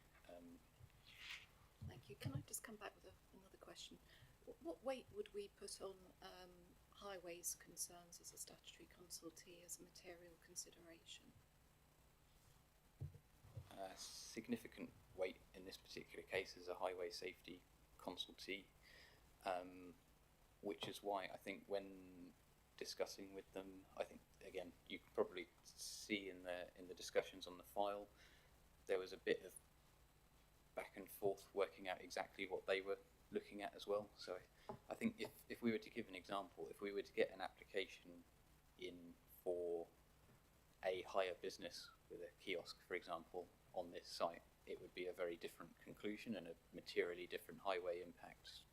Thank you. Can I just come back with another question? What weight would we put on highways concerns as a statutory consultee as a material consideration? Significant weight in this particular case as a highway safety consultee, which is why I think when discussing with them, I think again you can probably see in the discussions on the file there was a bit of back and forth working out exactly what they were looking at as well. So I think if we were to give an example, if we were to get an application in for a hire business with a kiosk, for example, on this site, it would be a very different conclusion and a materially different highway impact,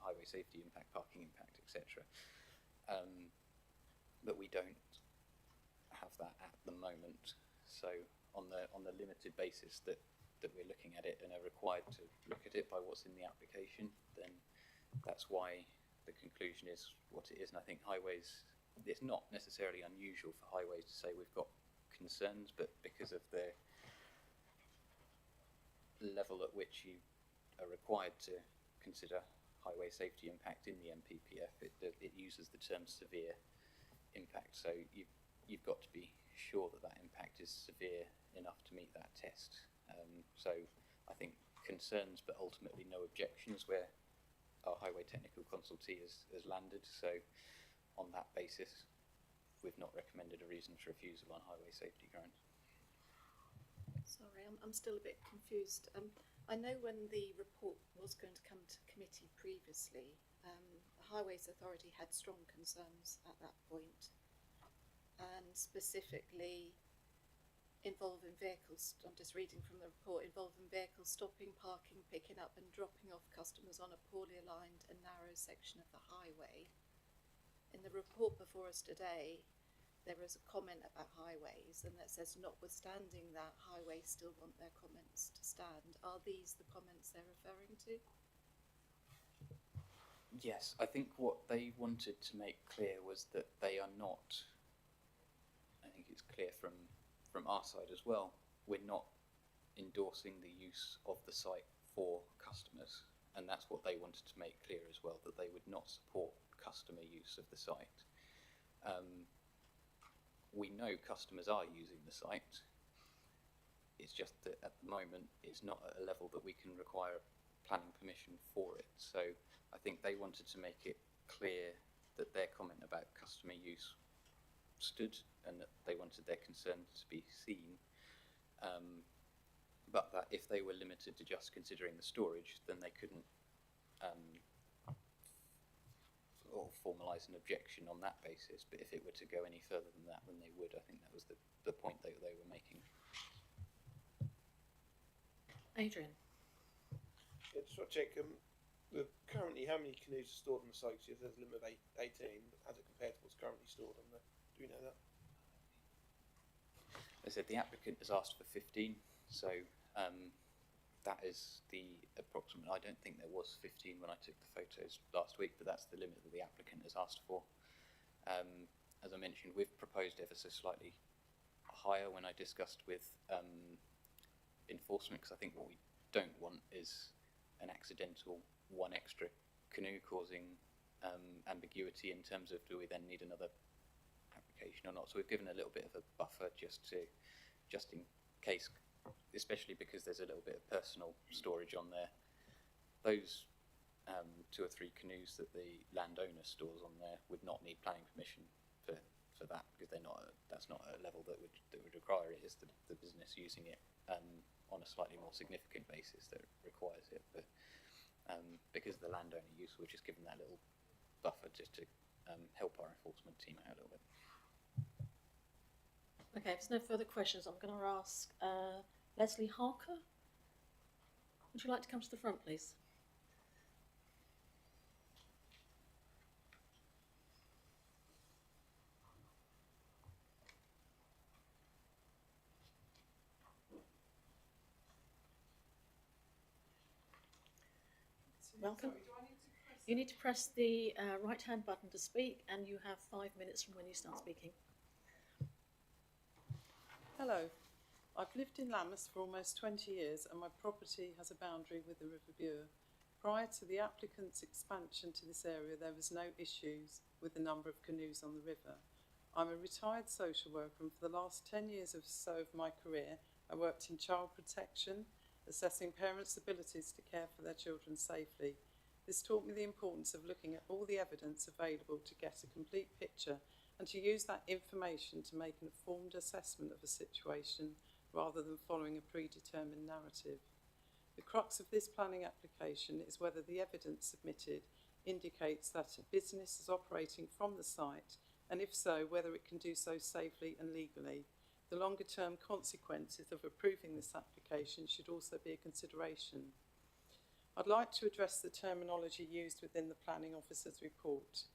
highway safety impact, parking impact, etc. But we don't have that at the moment. So on the limited basis that we're looking at it and are required to look at it by what's in the application, then that's why the conclusion is what it is. And I think highways, it's not necessarily unusual for highways to say we've got concerns, but because of the level at which you are required to consider highway safety impact in the MPPF, it uses the term severe impact. So you've got to be sure that that impact is severe enough to meet that test. So I think concerns, but ultimately no objections, where our highway technical consultee has landed. So on that basis, we've not recommended a reason for refusal on highway safety grounds. Sorry, I'm still a bit confused. I know when the report was going to come to committee previously, the Highways Authority had strong concerns at that point, and specifically involving vehicles, I'm just reading from the report, involving vehicles stopping, parking, picking up and dropping off customers on a poorly aligned and narrow section of the highway. In the report before us today, there is a comment about highways, and that says, notwithstanding that, highways still want their comments to stand. Are these the comments they're referring to? Yes, I think what they wanted to make clear was that they are not, I think it's clear from our side as well, we're not endorsing the use of the site for customers, and that's what they wanted to make clear as well, that they would not support customer use of the site. We know customers are using the site, it's just that at the moment it's not at a level that we can require planning permission for it. So I think they wanted to make it clear that their comment about customer use stood and that they wanted their concerns to be seen, but that if they were limited to just considering the storage, then they couldn't or formalise an objection on that basis. But if it were to go any further than that, then they would. I think that was the point they were making. Adrian. Yeah, just want to check, currently how many canoes are stored on the site? So there's a limit of 18, as it compared to what's currently stored on there. Do we know that? As I said, the applicant has asked for 15, so that is the approximate. I don't think there was 15 when I took the photos last week, but that's the limit that the applicant has asked for. As I mentioned, we've proposed ever so slightly higher when I discussed with enforcement, because I think what we don't want is an accidental one extra canoe causing ambiguity in terms of do we then need another application or not. So we've given a little bit of a buffer just in case, especially because there's a little bit of personal storage on there. Those 2 or 3 canoes that the landowner stores on there would not need planning permission for that, because that's not a level that would require it. It's the business using it on a slightly more significant basis that requires it. But because of the landowner use, we're just giving that little buffer just to help our enforcement team out a little bit. Okay, if there's no further questions, I'm going to ask Leslie Harker. Would you like to come to the front, please? Welcome. You need to press the right-hand button to speak, and you have 5 minutes from when you start speaking. Hello, I've lived in Lammas for almost 20 years and my property has a boundary with the River Bure. Prior to the applicant's expansion to this area, there was no issues with the number of canoes on the river. I'm a retired social worker, and for the last 10 years or so of my career, I worked in child protection, assessing parents' abilities to care for their children safely. This taught me the importance of looking at all the evidence available to get a complete picture and to use that information to make an informed assessment of a situation rather than following a predetermined narrative. The crux of this planning application is whether the evidence submitted indicates that a business is operating from the site, and if so, whether it can do so safely and legally. The longer term consequences of approving this application should also be a consideration. I'd like to address the terminology used within the planning officer's report.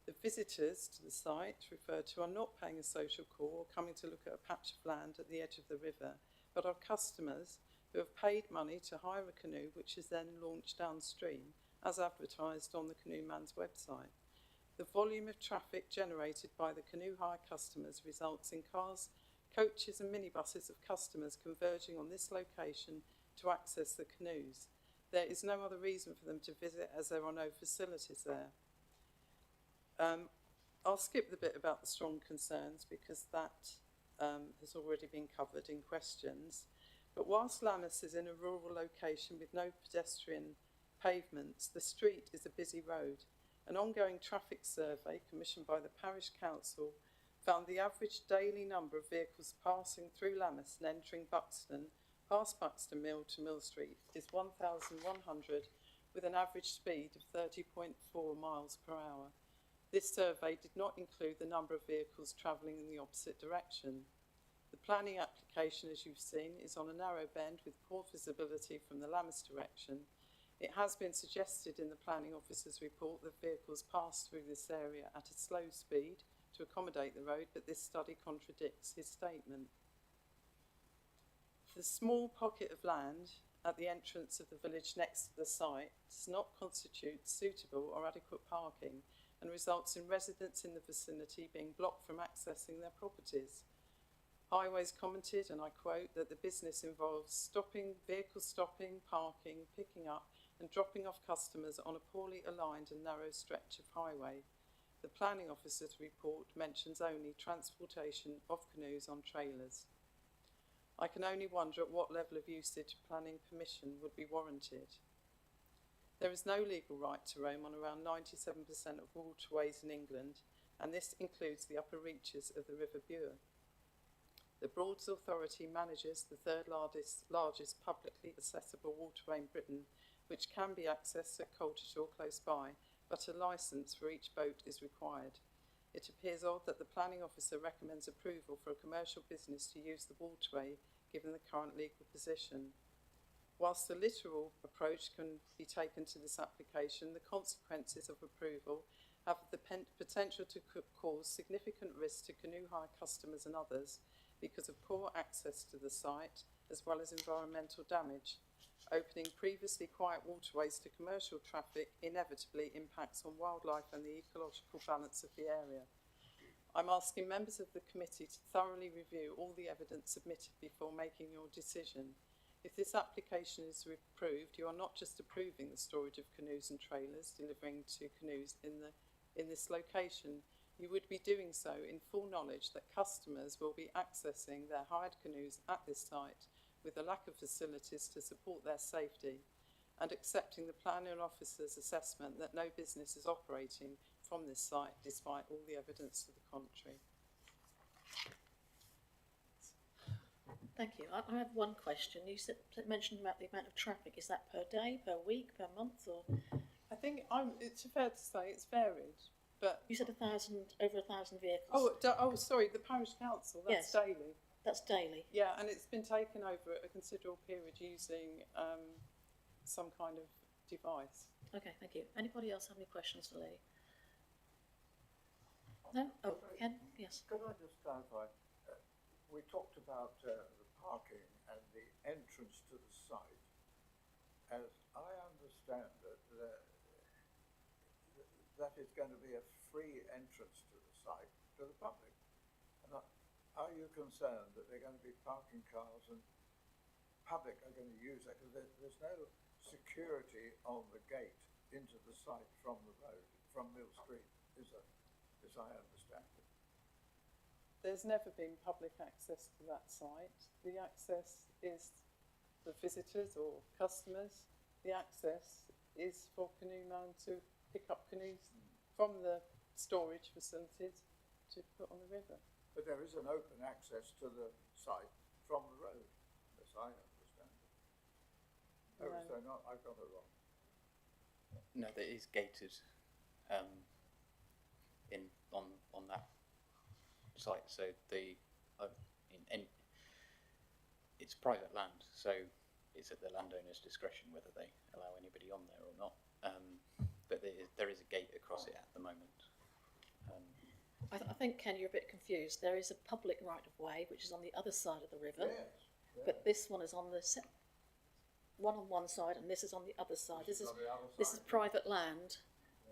The visitors to the site referred to are not paying a social call or coming to look at a patch of land at the edge of the river, but are customers who have paid money to hire a canoe which is then launched downstream, as advertised on the Canoe Man's website. The volume of traffic generated by the canoe hire customers results in cars coaches and minibuses of customers converging on this location to access the canoes. There is no other reason for them to visit as there are no facilities there. I'll skip the bit about the strong concerns because that has already been covered in questions. But whilst Lammas is in a rural location with no pedestrian pavements, the street is a busy road. An ongoing traffic survey commissioned by the Parish Council found the average daily number of vehicles passing through Lammas and entering Buxton, past Buxton Mill to Mill Street, is 1,100 with an average speed of 30.4 miles per hour. This survey did not include the number of vehicles travelling in the opposite direction. The planning application, as you've seen, is on a narrow bend with poor visibility from the Lammas direction. It has been suggested in the planning officer's report that vehicles pass through this area at a slow speed to accommodate the road, but this study contradicts his statement. The small pocket of land at the entrance of the village next to the site does not constitute suitable or adequate parking and results in residents in the vicinity being blocked from accessing their properties. Highways commented, and I quote, that the business involves vehicles stopping, parking, picking up and dropping off customers on a poorly aligned and narrow stretch of highway. The planning officer's report mentions only transportation of canoes on trailers. I can only wonder at what level of usage planning permission would be warranted. There is no legal right to roam on around 97% of waterways in England, and this includes the upper reaches of the River Bure. The Broads Authority manages the third largest publicly accessible waterway in Britain, which can be accessed at Colchester close by, but a licence for each boat is required. It appears odd that the planning officer recommends approval for a commercial business to use the waterway, given the current legal position. Whilst the literal approach can be taken to this application, the consequences of approval have the potential to cause significant risk to canoe hire customers and others because of poor access to the site, as well as environmental damage. Opening previously quiet waterways to commercial traffic inevitably impacts on wildlife and the ecological balance of the area. I'm asking members of the committee to thoroughly review all the evidence submitted before making your decision. If this application is approved, you are not just approving the storage of canoes and trailers delivering to canoes in this location, you would be doing so in full knowledge that customers will be accessing their hired canoes at this site with a lack of facilities to support their safety, and accepting the planning officer's assessment that no business is operating from this site despite all the evidence to the contrary. Thank you. I have one question. You mentioned about the amount of traffic. Is that per day, per week, per month, or? I think it's fair to say it's varied. But you said over 1,000 vehicles. Oh, sorry, the Parish Council. That's yes. Daily. That's daily. Yeah, and it's been taken over at a considerable period using some kind of device. Okay, thank you. Anybody else have any questions for Lee? No? Oh, Ken? Yes. Could I just clarify? We talked about the parking and the entrance to the site. As I understand it, that is going to be a free entrance to the site to the public. And are you concerned that they're going to be parking cars and public are going to use that? Because there's no security on the gate into the site from the road, from Mill Street, is there? As I understand it. There's never been public access to that site. The access is for visitors or customers. The access is for canoemen to pick up canoes from the storage facilities to put on the river. But there is an open access to the site from the road, as I understand it. No. Is there not? I've got it wrong. No, that is gated on that site. So it's private land, so it's at the landowner's discretion whether they allow anybody on there or not. But there is a gate across it at the moment. I think, Ken, you're a bit confused. There is a public right-of-way which is on the other side of the river, but this one is on the one on one side and this is on the other side. This is private land,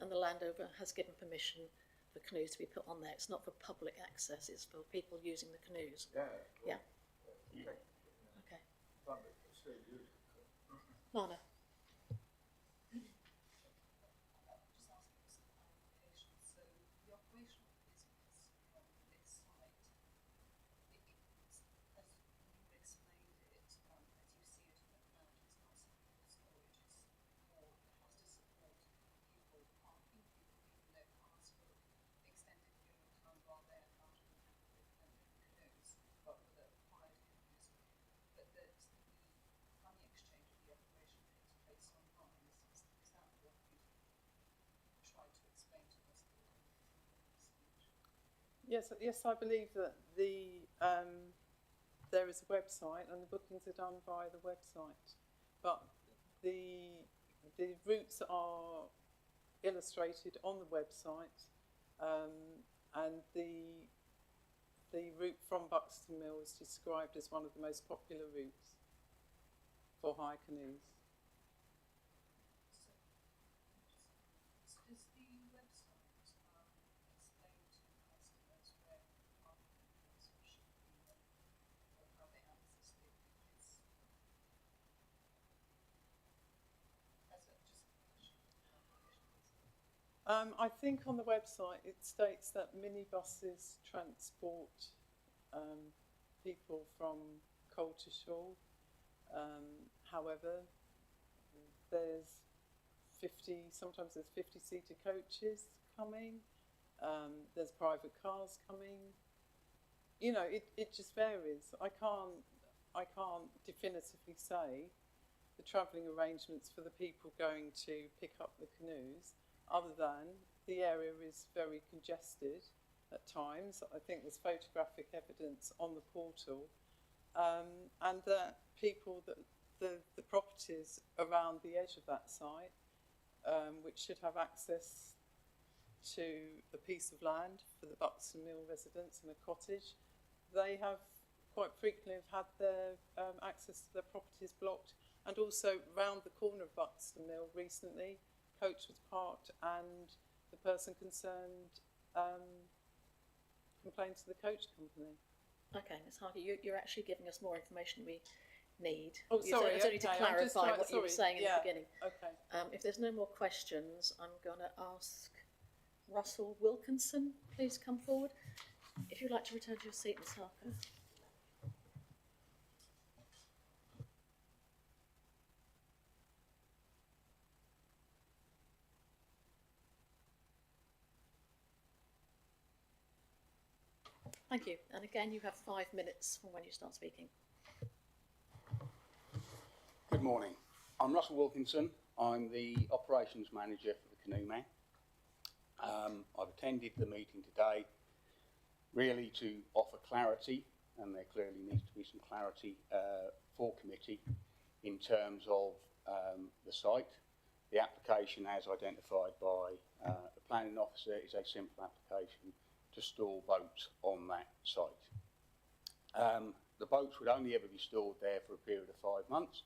and the landowner has given permission for canoes to be put on there. It's not for public access, it's for people using the canoes. Yeah. Yeah. Okay. Lana. Yes, I believe that there is a website and the bookings are done via the website, but the routes are illustrated on the website, and the route from Buxton Mill is described as one of the most popular routes for hire canoes. I think on the website it states that minibuses transport people from Coal to Shore. However, there's 50, sometimes there's 50-seater coaches coming. There's private cars coming. You know, it just varies. I can't definitively say the travelling arrangements for the people going to pick up the canoes, other than the area is very congested at times. I think there's photographic evidence on the portal, and that people, the properties around the edge of that site, which should have access to a piece of land for the Buxton Mill residents and a cottage, they have quite frequently have had their access to their properties blocked. And also round the corner of Buxton Mill recently, coach was parked and the person concerned complained to the coach company. Okay, Ms Hardy, you're actually giving us more information we need. Oh, sorry, It's only to clarify what you were saying in the beginning. Okay. If there's no more questions, I'm going to ask Russell Wilkinson, please come forward. If you'd like to return to your seat, Ms Harker. Thank you. And again, you have 5 minutes from when you start speaking. Good morning. I'm Russell Wilkinson. I'm the operations manager for the Canoe Man. I've attended the meeting today really to offer clarity, and there clearly needs to be some clarity for committee in terms of the site. The application as identified by the planning officer is a simple application to store boats on that site. The boats would only ever be stored there for a period of 5 months.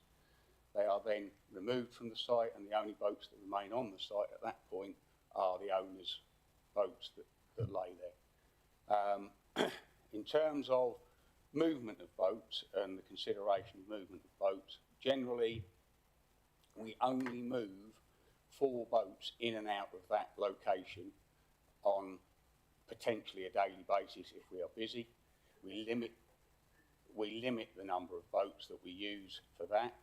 They are then removed from the site, and the only boats that remain on the site at that point are the owner's boats that lay there. In terms of movement of boats and the consideration of movement of boats, generally we only move 4 boats in and out of that location on potentially a daily basis if we are busy. We limit the number of boats that we use for that.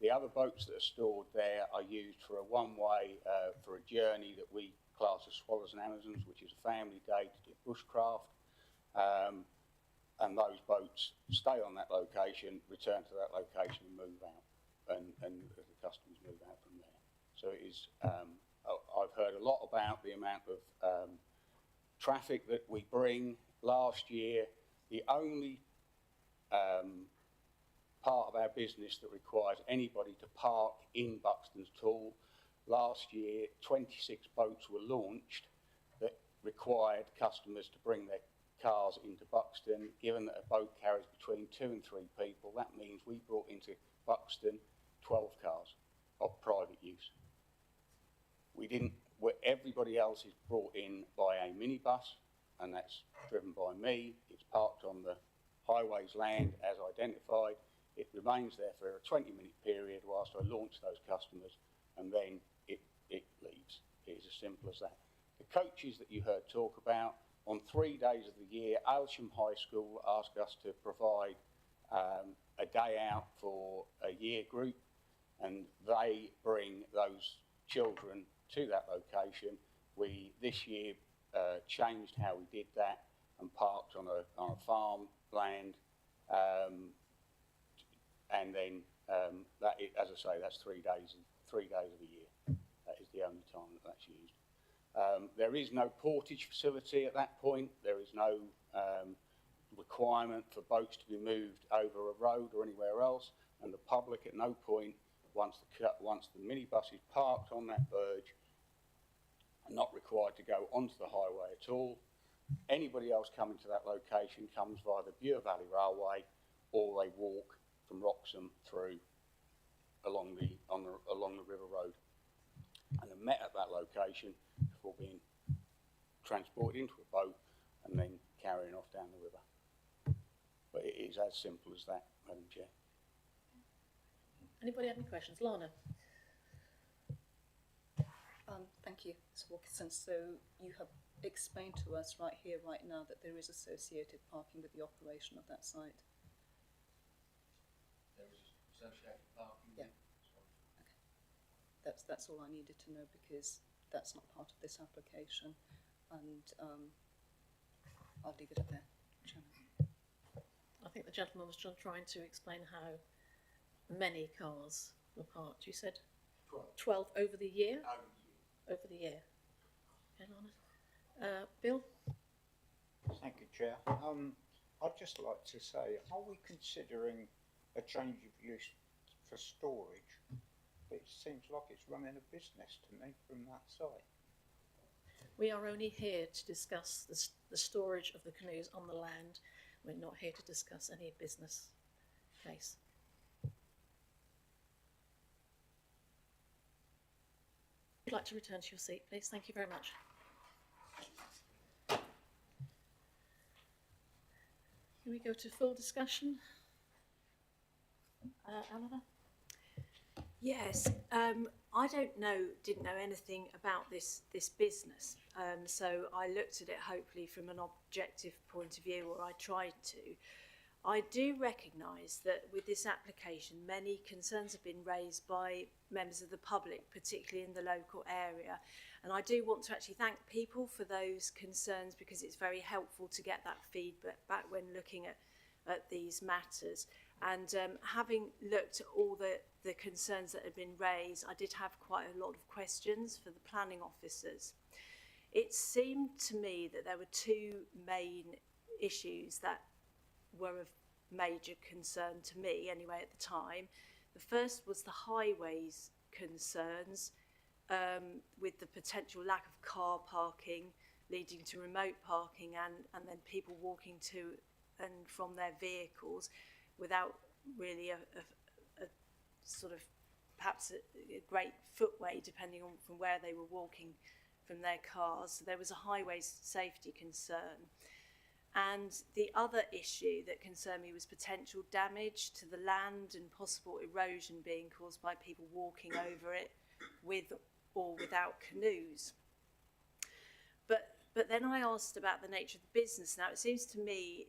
The other boats that are stored there are used for a one-way, for a journey that we class as Swallows and Amazons, which is a family day to do bushcraft. And those boats stay on that location, return to that location and move out, and the customers move out from there. So it is, I've heard a lot about the amount of traffic that we bring. Last year, the only part of our business that requires anybody to park in Buxton's Tool, last year 26 boats were launched that required customers to bring their cars into Buxton. Given that a boat carries between 2 and 3 people, that means we brought into Buxton 12 cars of private use. We didn't, where everybody else is brought in by a minibus, and that's driven by me. It's parked on the highways land as identified. It remains there for a 20-minute period whilst I launch those customers, and then it leaves. It is as simple as that. The coaches that you heard talk about, on 3 days of the year, Aylsham High School ask us to provide a day out for a year group, and they bring those children to that location. We this year changed how we did that and parked on a farm land, and then as I say, that's 3 days of the year. That is the only time that that's used. There is no portage facility at that point. There is no requirement for boats to be moved over a road or anywhere else, and the public at no point, once the minibus is parked on that verge, are not required to go onto the highway at all. Anybody else coming to that location comes via the Bure Valley Railway, or they walk from Wroxham through along the River Road, and are met at that location before being transported into a boat and then carrying off down the river. But it is as simple as that, Madam Chair. Anybody have any questions? Lana? Thank you, Mr. Wilkinson. So you have explained to us right here, right now, that there is associated parking with the operation of that site. There is associated parking. Yeah. Okay. That's all I needed to know, because that's not part of this application, and I'll leave it at that, Chairman. I think the gentleman was trying to explain how many cars were parked. You said 12 over the year? Over the year. Okay, Lana. Bill? Thank you, Chair. I'd just like to say, are we considering a change of use for storage? It seems like it's running a business to me from that site. We are only here to discuss the storage of the canoes on the land. We're not here to discuss any business case. If you'd like to return to your seat, please. Thank you very much. Can we go to full discussion? Eleanor? Yes, I didn't know anything about this business, so I looked at it hopefully from an objective point of view, or I tried to. I do recognise that with this application, many concerns have been raised by members of the public, particularly in the local area, and I do want to actually thank people for those concerns, because it's very helpful to get that feedback back when looking at these matters. And having looked at all the concerns that had been raised, I did have quite a lot of questions for the planning officers. It seemed to me that there were two main issues that were of major concern to me, anyway, at the time. The first was the highways concerns, with the potential lack of car parking leading to remote parking, and then people walking to and from their vehicles without really a sort of perhaps a great footway, depending on from where they were walking from their cars. So there was a highways safety concern. And the other issue that concerned me was potential damage to the land and possible erosion being caused by people walking over it with or without canoes. But then I asked about the nature of the business. Now, it seems to me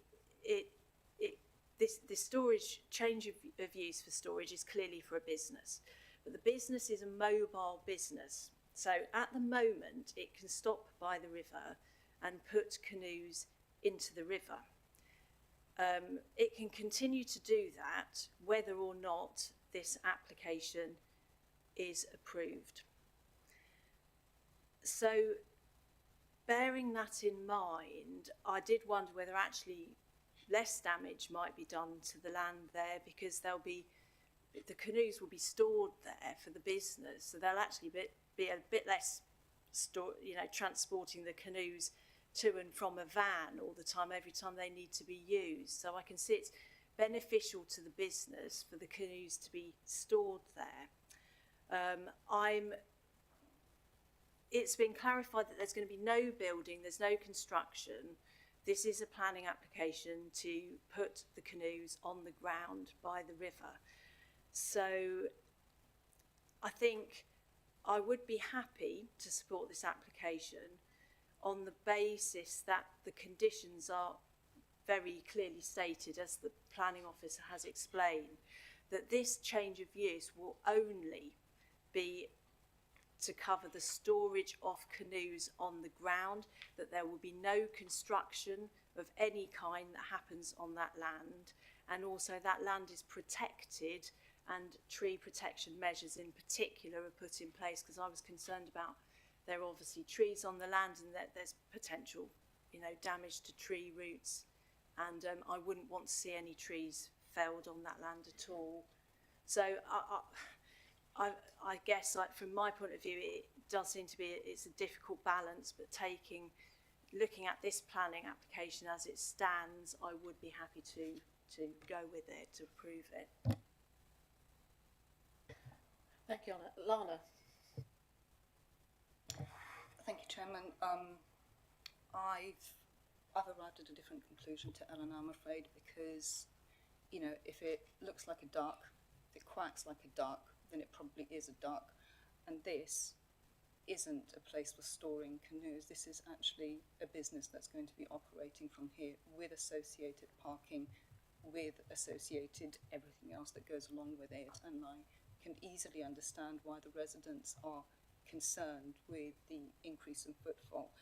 this storage change of use for storage is clearly for a business, but the business is a mobile business. So at the moment, it can stop by the river and put canoes into the river. It can continue to do that whether or not this application is approved. So bearing that in mind, I did wonder whether actually less damage might be done to the land there, because the canoes will be stored there for the business, so they'll actually be a bit less transporting the canoes to and from a van all the time, every time they need to be used. So I can see it's beneficial to the business for the canoes to be stored there. I'm it's been clarified that there's going to be no building, there's no construction. This is a planning application to put the canoes on the ground by the river. So I think I would be happy to support this application on the basis that the conditions are very clearly stated, as the planning officer has explained, that this change of use will only be to cover the storage of canoes on the ground, that there will be no construction of any kind that happens on that land, and also that land is protected and tree protection measures in particular are put in place, because I was concerned about there are obviously trees on the land and that there's potential, you know, damage to tree roots, and I wouldn't want to see any trees felled on that land at all. So I guess, like, from my point of view, it does seem to be it's a difficult balance, but looking at this planning application as it stands, I would be happy to go with it, to approve it. Thank you, Anna. Lana. Thank you, Chairman. I've arrived at a different conclusion to Ellen, I'm afraid, because, you know, if it looks like a duck, if it quacks like a duck, then it probably is a duck. And this isn't a place for storing canoes. This is actually a business that's going to be operating from here with associated parking, with associated everything else that goes along with it. And I can easily understand why the residents are concerned with the increase in footfall,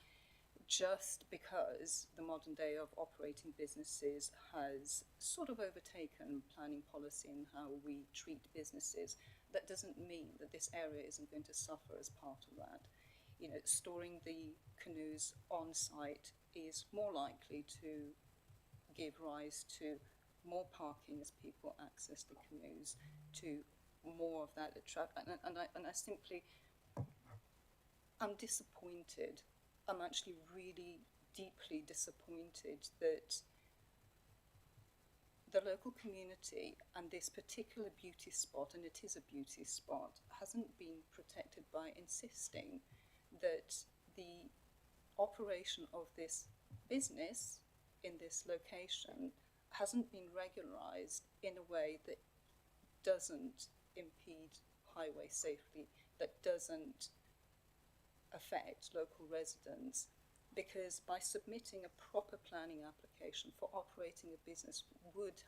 just because the modern day of operating businesses has sort of overtaken planning policy and how we treat businesses. That doesn't mean that this area isn't going to suffer as part of that. You know, storing the canoes on site is more likely to give rise to more parking as people access the canoes, to more of that attract, and I simply, I'm disappointed. I'm actually really deeply disappointed that the local community and this particular beauty spot, and it is a beauty spot, hasn't been protected by insisting that the operation of this business in this location hasn't been regularised in a way that doesn't impede highway safety, that doesn't affect local residents, because by submitting a proper planning application for operating a business would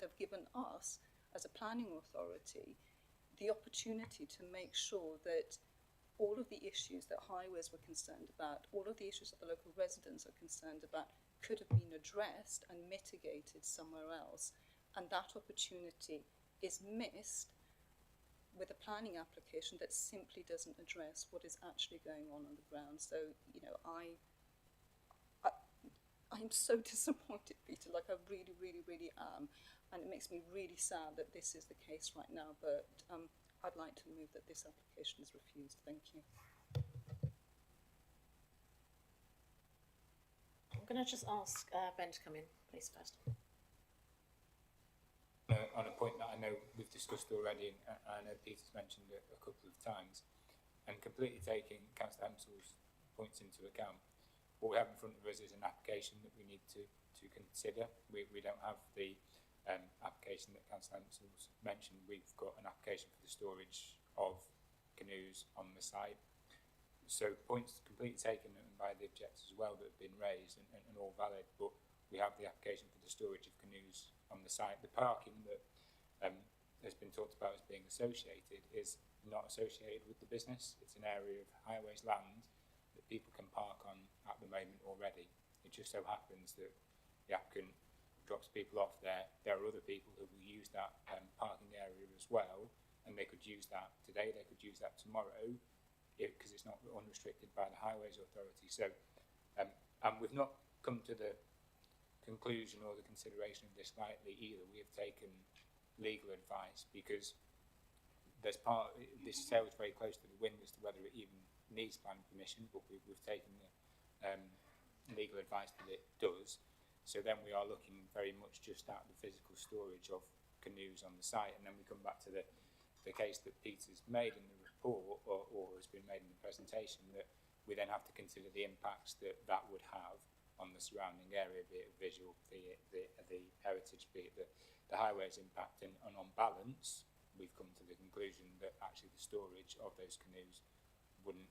have given us, as a planning authority, the opportunity to make sure that all of the issues that highways were concerned about, all of the issues that the local residents are concerned about, could have been addressed and mitigated somewhere else. And that opportunity is missed with a planning application that simply doesn't address what is actually going on the ground. So, you know, I'm so disappointed, Peter, like I really, really, really am. And it makes me really sad that this is the case right now, but I'd like to move that this application is refused. Thank you. I'm going to just ask Ben to come in, please, first. On a point that I know we've discussed already, and I know Peter's mentioned it a couple of times, and completely taking Councillor Hemsel's points into account, what we have in front of us is an application that we need to consider. We don't have the application that Councillor Hemsel's mentioned. We've got an application for the storage of canoes on the site. So points completely taken by the objectors as well that have been raised and all valid, but we have the application for the storage of canoes on the site. The parking that has been talked about as being associated is not associated with the business. It's an area of highways land that people can park on at the moment already. It just so happens that the applicant drops people off there. There are other people who will use that parking area as well, and they could use that today, they could use that tomorrow, because it's not unrestricted by the Highways Authority. So, and we've not come to the conclusion or the consideration of this lightly either. We have taken legal advice, because there's this sails very close to the wind as to whether it even needs planning permission, but we've taken the legal advice that it does. So then we are looking very much just at the physical storage of canoes on the site, and then we come back to the case that Peter's made in the report or has been made in the presentation, that we then have to consider the impacts that that would have on the surrounding area, be it visual, be it the heritage, be it the highways impact, and on balance, we've come to the conclusion that actually the storage of those canoes wouldn't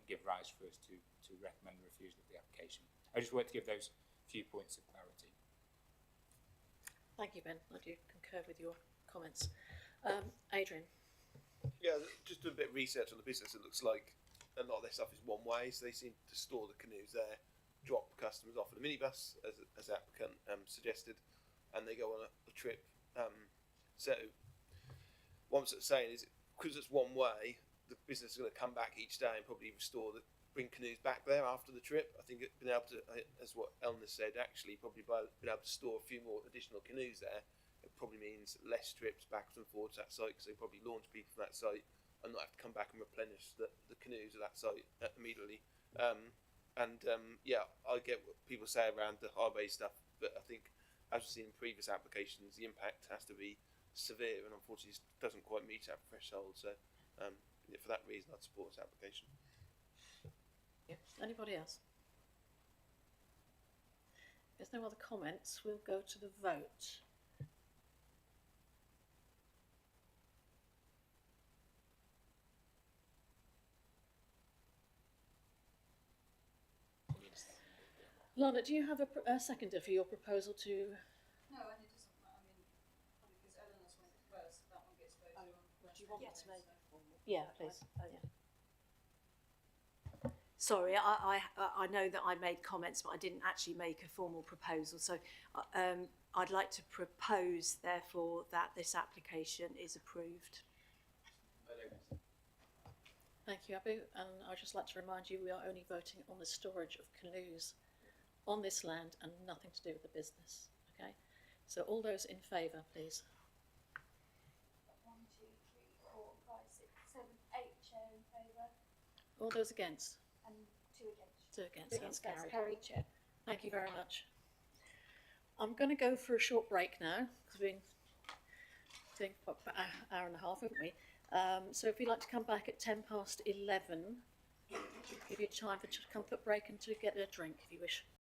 give rise for us to recommend the refusal of the application. I just wanted to give those few points of clarity. Thank you, Ben. I do concur with your comments. Adrian. Yeah, just doing a bit of research on the business. It looks like a lot of their stuff is one way, so they seem to store the canoes there, drop customers off in a minibus, as the applicant suggested, and they go on a trip. So what I'm sort of saying is, because it's one way, the business is going to come back each day and probably bring canoes back there after the trip. I think being able to, as what Eleanor said, actually probably being able to store a few more additional canoes there, it probably means less trips backwards and forwards to that site, because they probably launch people from that site and not have to come back and replenish the canoes at that site immediately. Yeah, I get what people say around the highway stuff, but I think, as we've seen in previous applications, the impact has to be severe, and unfortunately it doesn't quite meet that threshold. So for that reason, I'd support this application. Yeah. Anybody else? If there's no other comments, we'll go to the vote. Lana, do you have a seconder for your proposal to? No, and it doesn't matter. I mean, because Eleanor's went first, that one gets voted on. Do you want me to make a formal? Yeah, please. Yeah. Sorry, I know that I made comments, but I didn't actually make a formal proposal. So I'd like to propose, therefore, that this application is approved. Thank you, Abu. And I'd just like to remind you, we are only voting on the storage of canoes on this land and nothing to do with the business. Okay, so all those in favour, please. 1, 2, 3, 4, 5, 6, 7, 8 chair in favour. All those against? And 2 against. 2 against. That's carried. Carried, chair. Thank you very much. I'm going to go for a short break now, because we've been doing about an hour and a half, haven't we? So if you'd like to come back at 11:10, give you time for a comfort break and to get a drink if you wish.